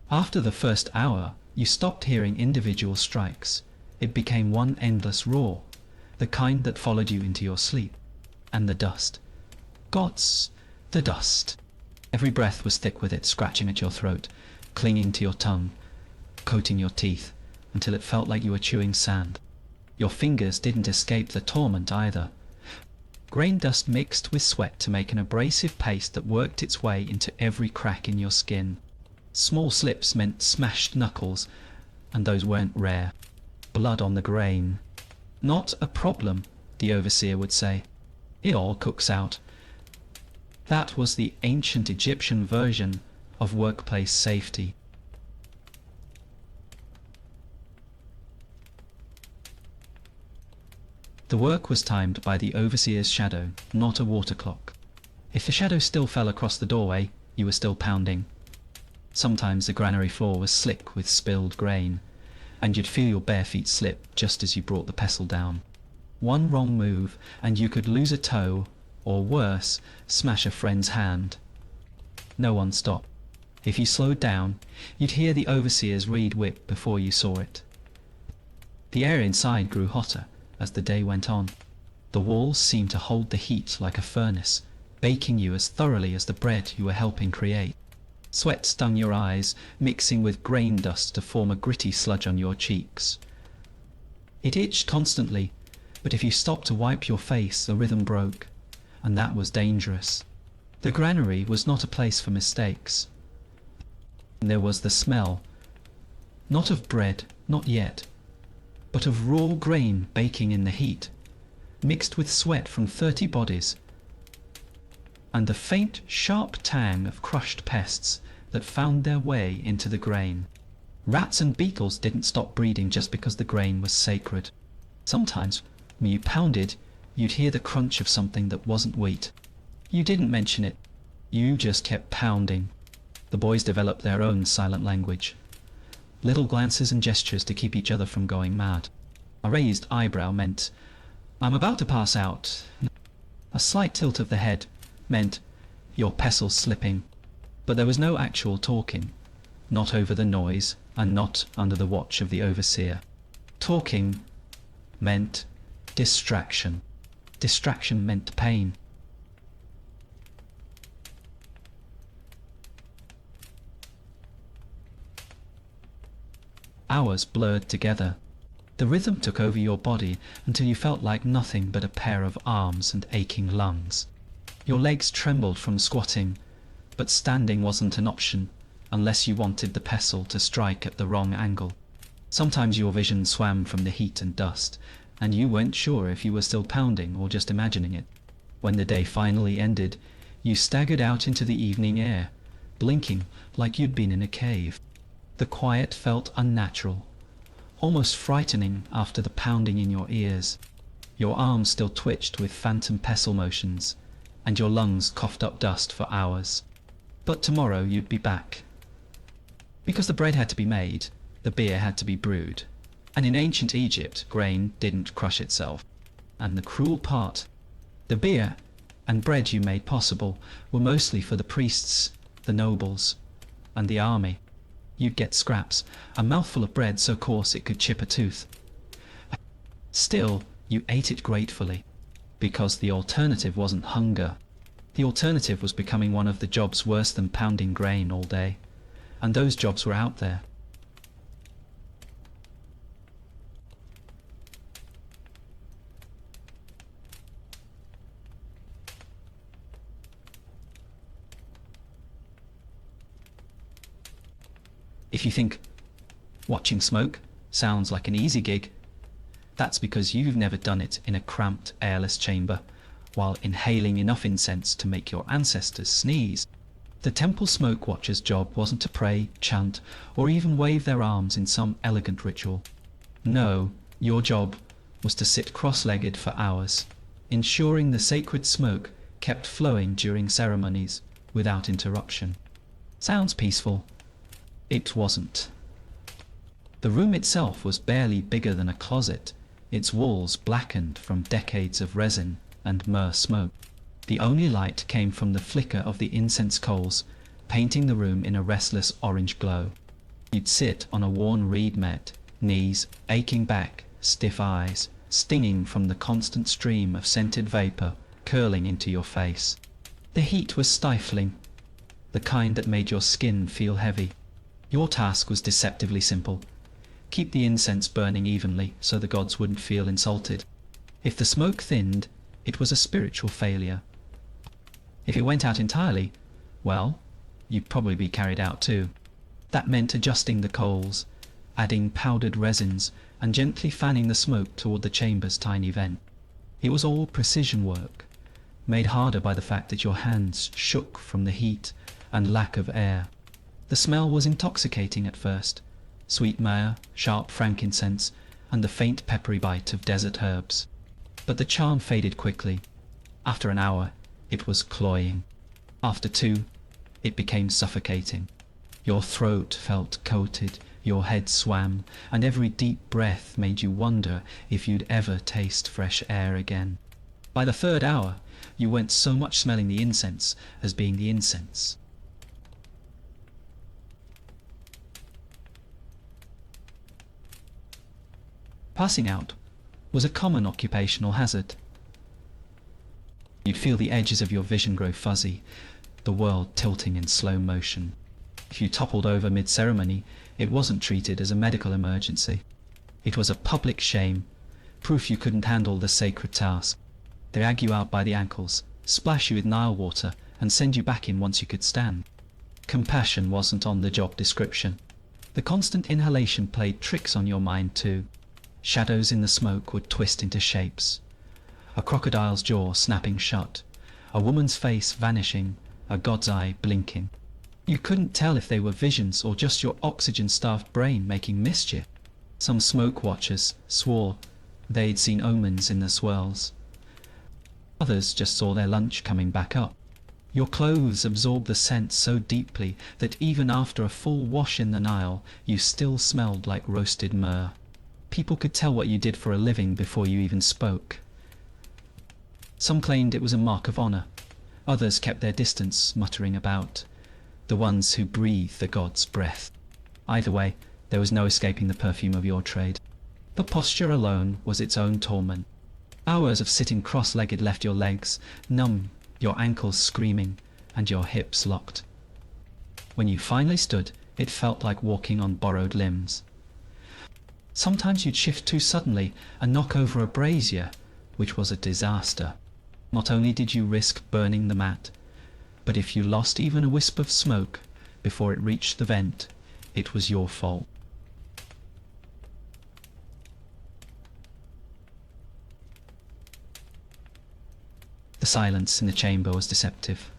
After the first hour, you stopped hearing individual strikes. It became one endless roar, the kind that followed you into your sleep. And the dust. Gods, the dust. Every breath was thick with it, scratching at your throat, clinging to your tongue, coating your teeth, until it felt like you were chewing sand. Your fingers didn't escape the torment either. Grain dust mixed with sweat to make an abrasive paste that worked its way into every crack in your skin. Small slips meant smashed knuckles, and those weren't rare. Blood on the grain. Not a problem, the overseer would say. It all cooks out. That was the ancient Egyptian version of workplace safety. The work was timed by the overseer's shadow, not a water clock. If the shadow still fell across the doorway, you were still pounding. Sometimes the granary floor was slick with spilled grain, and you'd feel your bare feet slip just as you brought the pestle down. One wrong move, and you could lose a toe, or worse, smash a friend's hand. No one stopped. If you slowed down, you'd hear the overseer's reed whip before you saw it. The air inside grew hotter as the day went on. The walls seemed to hold the heat like a furnace, baking you as thoroughly as the bread you were helping create. Sweat stung your eyes, mixing with grain dust to form a gritty sludge on your cheeks. It itched constantly, but if you stopped to wipe your face, the rhythm broke, and that was dangerous. The granary was not a place for mistakes. There was the smell, not of bread, not yet, but of raw grain baking in the heat, mixed with sweat from 30 bodies, and the faint, sharp tang of crushed pests that found their way into the grain. Rats and beetles didn't stop breeding just because the grain was sacred. Sometimes, when you pounded, you'd hear the crunch of something that wasn't wheat. You didn't mention it. You just kept pounding. The boys developed their own silent language. Little glances and gestures to keep each other from going mad. A raised eyebrow meant, "I'm about to pass out." A slight tilt of the head meant, "Your pestle's slipping." But there was no actual talking, not over the noise and not under the watch of the overseer. Talking meant distraction. Distraction meant pain. Hours blurred together. The rhythm took over your body until you felt like nothing but a pair of arms and aching lungs. Your legs trembled from squatting, but standing wasn't an option unless you wanted the pestle to strike at the wrong angle. Sometimes your vision swam from the heat and dust, and you weren't sure if you were still pounding or just imagining it. When the day finally ended, you staggered out into the evening air, blinking like you'd been in a cave. The quiet felt unnatural, almost frightening after the pounding in your ears. Your arms still twitched with phantom pestle motions, and your lungs coughed up dust for hours. But tomorrow you'd be back. Because the bread had to be made, the beer had to be brewed, and in ancient Egypt grain didn't crush itself. And the cruel part, the beer and bread you made possible were mostly for the priests, the nobles, and the army. You'd get scraps, a mouthful of bread so coarse it could chip a tooth. Still, you ate it gratefully, because the alternative wasn't hunger. The alternative was becoming one of the jobs worse than pounding grain all day, and those jobs were out there. If you think watching smoke sounds like an easy gig, that's because you've never done it in a cramped, airless chamber while inhaling enough incense to make your ancestors sneeze. The temple smoke watcher's job wasn't to pray, chant, or even wave their arms in some elegant ritual. No, your job was to sit cross-legged for hours, ensuring the sacred smoke kept flowing during ceremonies without interruption. Sounds peaceful. It wasn't. The room itself was barely bigger than a closet, its walls blackened from decades of resin and myrrh smoke. The only light came from the flicker of the incense coals, painting the room in a restless orange glow. You'd sit on a worn reed mat, knees aching back, stiff eyes, stinging from the constant stream of scented vapor curling into your face. The heat was stifling, the kind that made your skin feel heavy. Your task was deceptively simple. Keep the incense burning evenly so the gods wouldn't feel insulted. If the smoke thinned, it was a spiritual failure. If it went out entirely, well, you'd probably be carried out too. That meant adjusting the coals, adding powdered resins, and gently fanning the smoke toward the chamber's tiny vent. It was all precision work, made harder by the fact that your hands shook from the heat and lack of air. The smell was intoxicating at first, sweet myrrh, sharp frankincense, and the faint peppery bite of desert herbs. But the charm faded quickly. After an hour, it was cloying. After 2, it became suffocating. Your throat felt coated, your head swam, and every deep breath made you wonder if you'd ever taste fresh air again. By the 3rd hour, you went so much smelling the incense as being the incense. Passing out was a common occupational hazard. You'd feel the edges of your vision grow fuzzy, the world tilting in slow motion. If you toppled over mid-ceremony, it wasn't treated as a medical emergency. It was a public shame, proof you couldn't handle the sacred task. They'd drag you out by the ankles, splash you with Nile water, and send you back in once you could stand. Compassion wasn't on the job description. The constant inhalation played tricks on your mind too. Shadows in the smoke would twist into shapes. A crocodile's jaw snapping shut, a woman's face vanishing, a god's eye blinking. You couldn't tell if they were visions or just your oxygen-starved brain making mischief. Some smoke watchers swore they'd seen omens in the swirls. Others just saw their lunch coming back up. Your clothes absorbed the scent so deeply that even after a full wash in the Nile, you still smelled like roasted myrrh. People could tell what you did for a living before you even spoke. Some claimed it was a mark of honor. Others kept their distance, muttering about the ones who breathe the god's breath. Either way, there was no escaping the perfume of your trade. The posture alone was its own torment. Hours of sitting cross-legged left your legs numb, your ankles screaming, and your hips locked. When you finally stood, it felt like walking on borrowed limbs. Sometimes you'd shift too suddenly and knock over a brazier, which was a disaster. Not only did you risk burning the mat, but if you lost even a wisp of smoke before it reached the vent, it was your fault. The silence in the chamber was deceptive.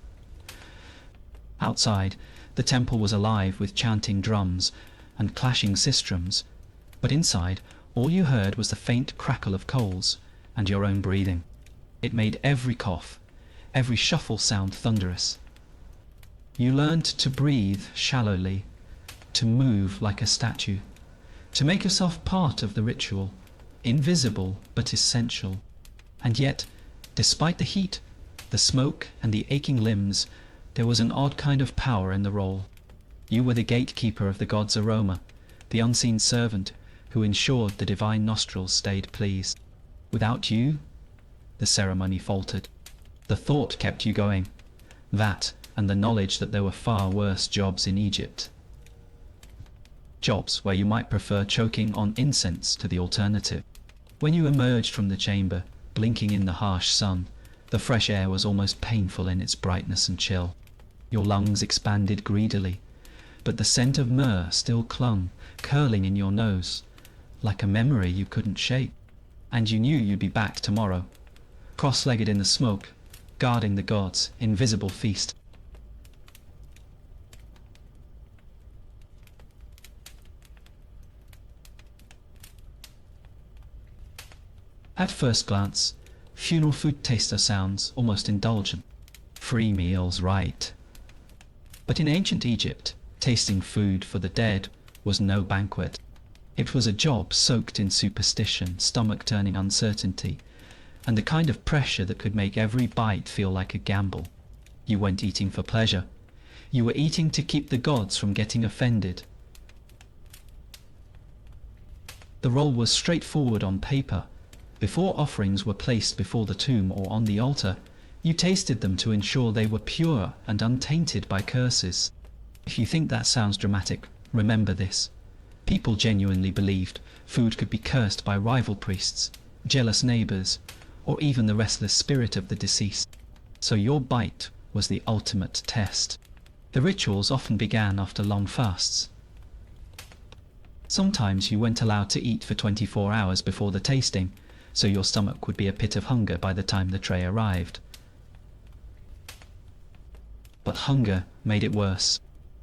Outside, the temple was alive with chanting drums and clashing sistrums, but inside, all you heard was the faint crackle of coals and your own breathing. It made every cough, every shuffle sound thunderous. You learned to breathe shallowly, to move like a statue, to make yourself part of the ritual, invisible but essential. And yet, despite the heat, the smoke, and the aching limbs, there was an odd kind of power in the role. You were the gatekeeper of the god's aroma, the unseen servant who ensured the divine nostrils stayed pleased. Without you, the ceremony faltered. The thought kept you going, that and the knowledge that there were far worse jobs in Egypt. Jobs where you might prefer choking on incense to the alternative. When you emerged from the chamber, blinking in the harsh sun, the fresh air was almost painful in its brightness and chill. Your lungs expanded greedily, but the scent of myrrh still clung, curling in your nose, like a memory you couldn't shake. And you knew you'd be back tomorrow, cross-legged in the smoke, guarding the god's invisible feast. At first glance, funeral food taster sounds almost indulgent. Free meals, right. But in ancient Egypt, tasting food for the dead was no banquet. It was a job soaked in superstition, stomach-turning uncertainty, and the kind of pressure that could make every bite feel like a gamble. You weren't eating for pleasure. You were eating to keep the gods from getting offended. The role was straightforward on paper. Before offerings were placed before the tomb or on the altar, you tasted them to ensure they were pure and untainted by curses. If you think that sounds dramatic, remember this. People genuinely believed food could be cursed by rival priests, jealous neighbors, or even the restless spirit of the deceased. So your bite was the ultimate test. The rituals often began after long fasts. Sometimes you weren't allowed to eat for 24 hours before the tasting, so your stomach would be a pit of hunger by the time the tray arrived. But hunger made it worse.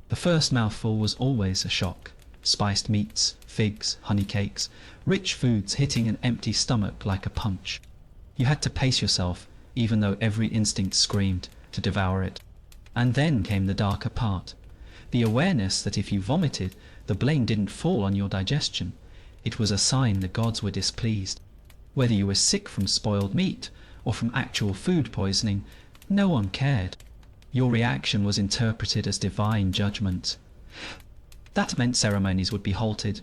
The first mouthful was always a shock. Spiced meats, figs, honey cakes, rich foods hitting an empty stomach like a punch. You had to pace yourself, even though every instinct screamed, to devour it. And then came the darker part. The awareness that if you vomited, the blame didn't fall on your digestion. It was a sign the gods were displeased. Whether you were sick from spoiled meat or from actual food poisoning, no one cared. Your reaction was interpreted as divine judgment. That meant ceremonies would be halted,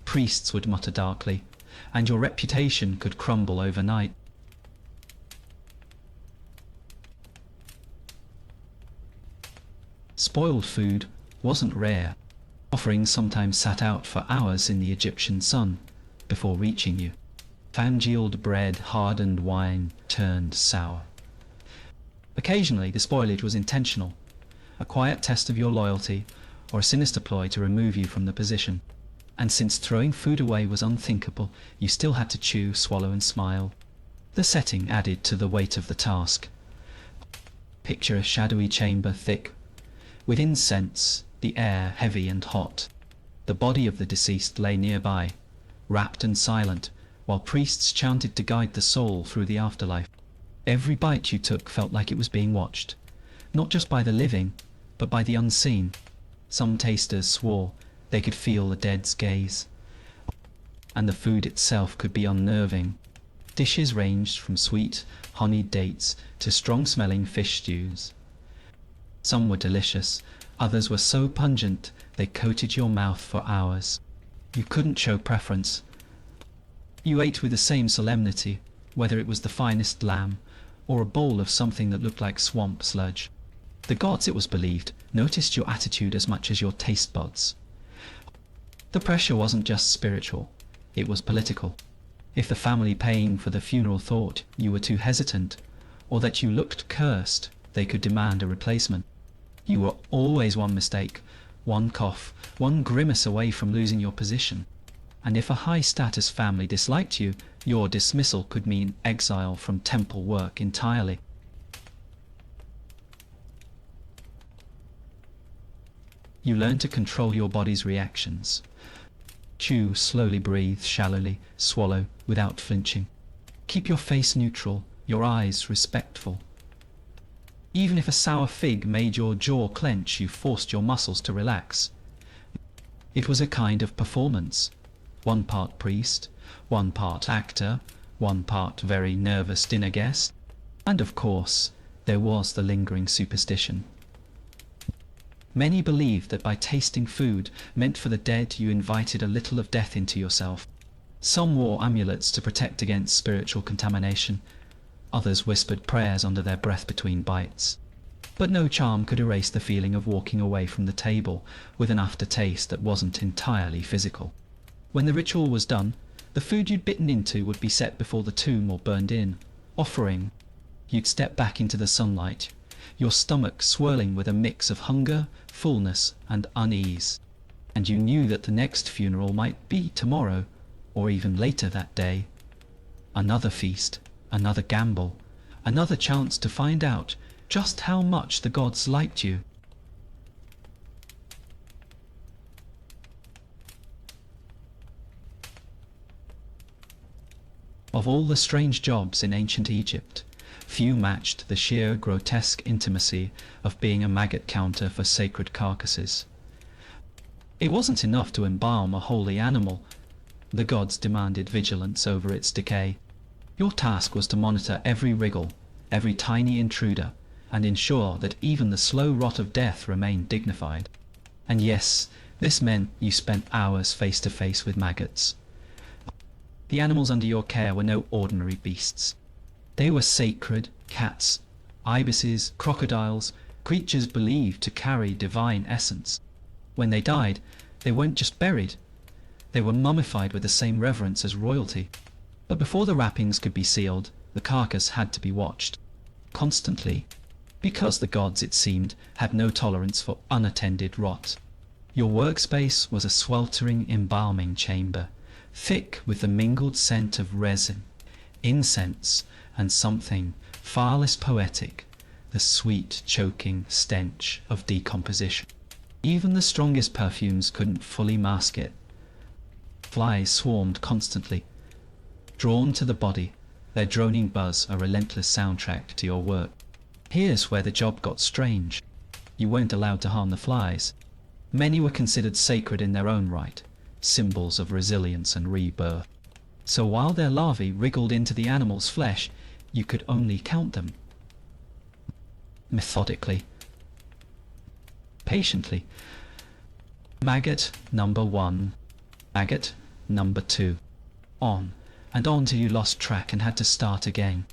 priests would mutter darkly, and your reputation could crumble overnight. Spoiled food wasn't rare. Offerings sometimes sat out for hours in the Egyptian sun before reaching you. Congealed bread, hardened wine, turned sour. Occasionally the spoilage was intentional, a quiet test of your loyalty or a sinister ploy to remove you from the position. And since throwing food away was unthinkable, you still had to chew, swallow and smile. The setting added to the weight of the task. Picture a shadowy chamber thick with incense, the air heavy and hot. The body of the deceased lay nearby, wrapped and silent, while priests chanted to guide the soul through the afterlife. Every bite you took felt like it was being watched, not just by the living, but by the unseen. Some tasters swore they could feel the dead's gaze, and the food itself could be unnerving. Dishes ranged from sweet, honeyed dates to strong-smelling fish stews. Some were delicious, others were so pungent they coated your mouth for hours. You couldn't show preference. You ate with the same solemnity, whether it was the finest lamb or a bowl of something that looked like swamp sludge. The gods, it was believed, noticed your attitude as much as your taste buds. The pressure wasn't just spiritual, it was political. If the family paying for the funeral thought you were too hesitant, or that you looked cursed, they could demand a replacement. You were always one mistake, one cough, one grimace away from losing your position. And if a high-status family disliked you, your dismissal could mean exile from temple work entirely. You learn to control your body's reactions. Chew, slowly breathe, shallowly, swallow, without flinching. Keep your face neutral, your eyes respectful. Even if a sour fig made your jaw clench, you forced your muscles to relax. It was a kind of performance. One part priest, one part actor, one part very nervous dinner guest. And of course, there was the lingering superstition. Many believed that by tasting food meant for the dead you invited a little of death into yourself. Some wore amulets to protect against spiritual contamination. Others whispered prayers under their breath between bites. But no charm could erase the feeling of walking away from the table with an aftertaste that wasn't entirely physical. When the ritual was done, the food you'd bitten into would be set before the tomb or burned in, offering. You'd step back into the sunlight, your stomach swirling with a mix of hunger, fullness, and unease. And you knew that the next funeral might be tomorrow, or even later that day. Another feast, another gamble, another chance to find out just how much the gods liked you. Of all the strange jobs in ancient Egypt, few matched the sheer grotesque intimacy of being a maggot counter for sacred carcasses. It wasn't enough to embalm a holy animal. The gods demanded vigilance over its decay. Your task was to monitor every wriggle, every tiny intruder, and ensure that even the slow rot of death remained dignified. And yes, this meant you spent hours face to face with maggots. The animals under your care were no ordinary beasts. They were sacred cats, ibises, crocodiles, creatures believed to carry divine essence. When they died, they weren't just buried. They were mummified with the same reverence as royalty. But before the wrappings could be sealed, the carcass had to be watched. Constantly. Because the gods, it seemed, had no tolerance for unattended rot. Your workspace was a sweltering embalming chamber, thick with the mingled scent of resin, incense, and something far less poetic, the sweet, choking stench of decomposition. Even the strongest perfumes couldn't fully mask it. Flies swarmed constantly, drawn to the body, their droning buzz a relentless soundtrack to your work. Here's where the job got strange. You weren't allowed to harm the flies. Many were considered sacred in their own right, symbols of resilience and rebirth. So while their larvae wriggled into the animal's flesh, you could only count them. Methodically. Patiently. Maggot number 1. Maggot number 2. On and on till you lost track and had to start again.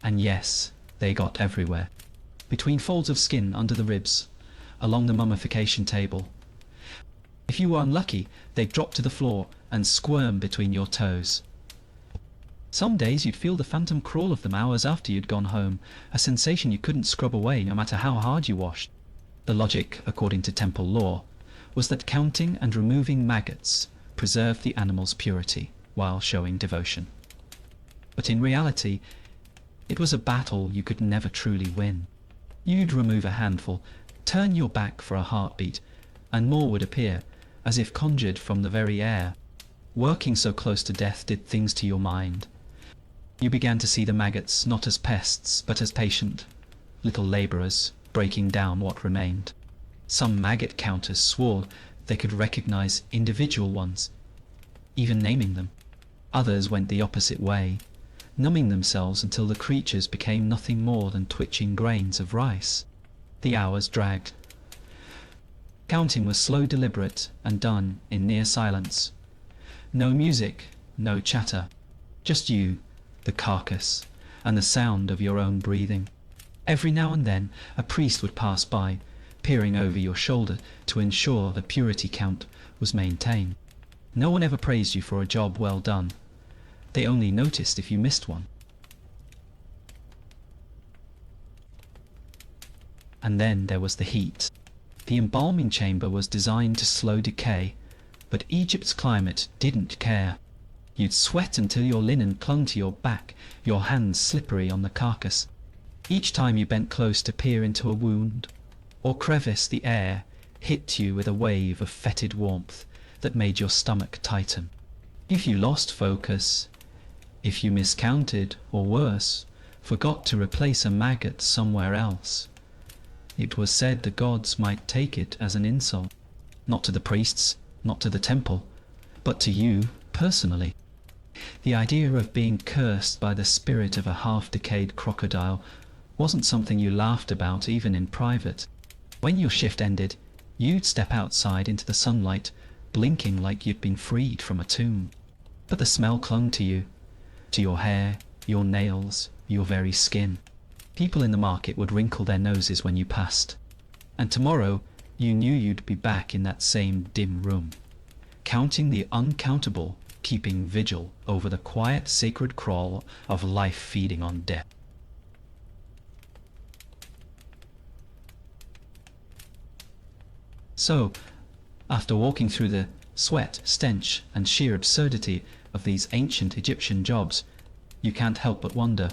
And yes, they got everywhere. Between folds of skin under the ribs, along the mummification table. If you were unlucky, they'd drop to the floor and squirm between your toes. Some days you'd feel the phantom crawl of them hours after you'd gone home, a sensation you couldn't scrub away no matter how hard you washed. The logic, according to temple law, was that counting and removing maggots preserved the animal's purity while showing devotion. But in reality, it was a battle you could never truly win. You'd remove a handful, turn your back for a heartbeat, and more would appear, as if conjured from the very air. Working so close to death did things to your mind. You began to see the maggots not as pests, but as patient, little labourers, breaking down what remained. Some maggot counters swore they could recognize individual ones, even naming them. Others went the opposite way, numbing themselves until the creatures became nothing more than twitching grains of rice. The hours dragged. Counting was slow, deliberate, and done in near silence. No music, no chatter. Just you, the carcass, and the sound of your own breathing. Every now and then a priest would pass by, peering over your shoulder to ensure the purity count was maintained. No one ever praised you for a job well done. They only noticed if you missed one. And then there was the heat. The embalming chamber was designed to slow decay, but Egypt's climate didn't care. You'd sweat until your linen clung to your back, your hands slippery on the carcass. Each time you bent close to peer into a wound or crevice, the air hit you with a wave of fetid warmth that made your stomach tighten. If you lost focus, if you miscounted, or worse, forgot to replace a maggot somewhere else, it was said the gods might take it as an insult. Not to the priests, not to the temple, but to you personally. The idea of being cursed by the spirit of a half-decayed crocodile wasn't something you laughed about even in private. When your shift ended, you'd step outside into the sunlight, blinking like you'd been freed from a tomb. But the smell clung to you, to your hair, your nails, your very skin. People in the market would wrinkle their noses when you passed. And tomorrow, you knew you'd be back in that same dim room, counting the uncountable, keeping vigil over the quiet, sacred crawl of life feeding on death. So, after walking through the sweat, stench, and sheer absurdity of these ancient Egyptian jobs, you can't help but wonder,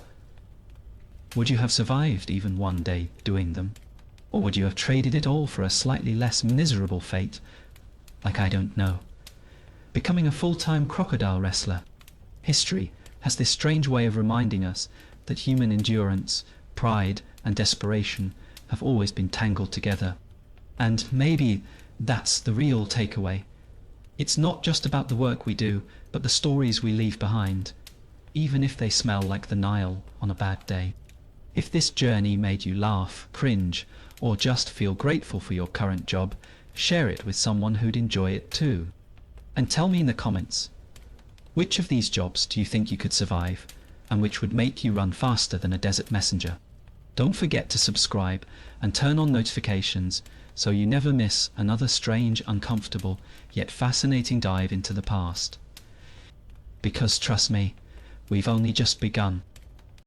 would you have survived even one day doing them? Or would you have traded it all for a slightly less miserable fate? Like, I don't know, becoming a full-time crocodile wrestler. History has this strange way of reminding us that human endurance, pride, and desperation have always been tangled together. And maybe that's the real takeaway. It's not just about the work we do, but the stories we leave behind, even if they smell like the Nile on a bad day. If this journey made you laugh, cringe, or just feel grateful for your current job, share it with someone who'd enjoy it too. And tell me in the comments, which of these jobs do you think you could survive, and which would make you run faster than a desert messenger? Don't forget to subscribe and turn on notifications so you never miss another strange, uncomfortable, yet fascinating dive into the past. Because trust me, we've only just begun.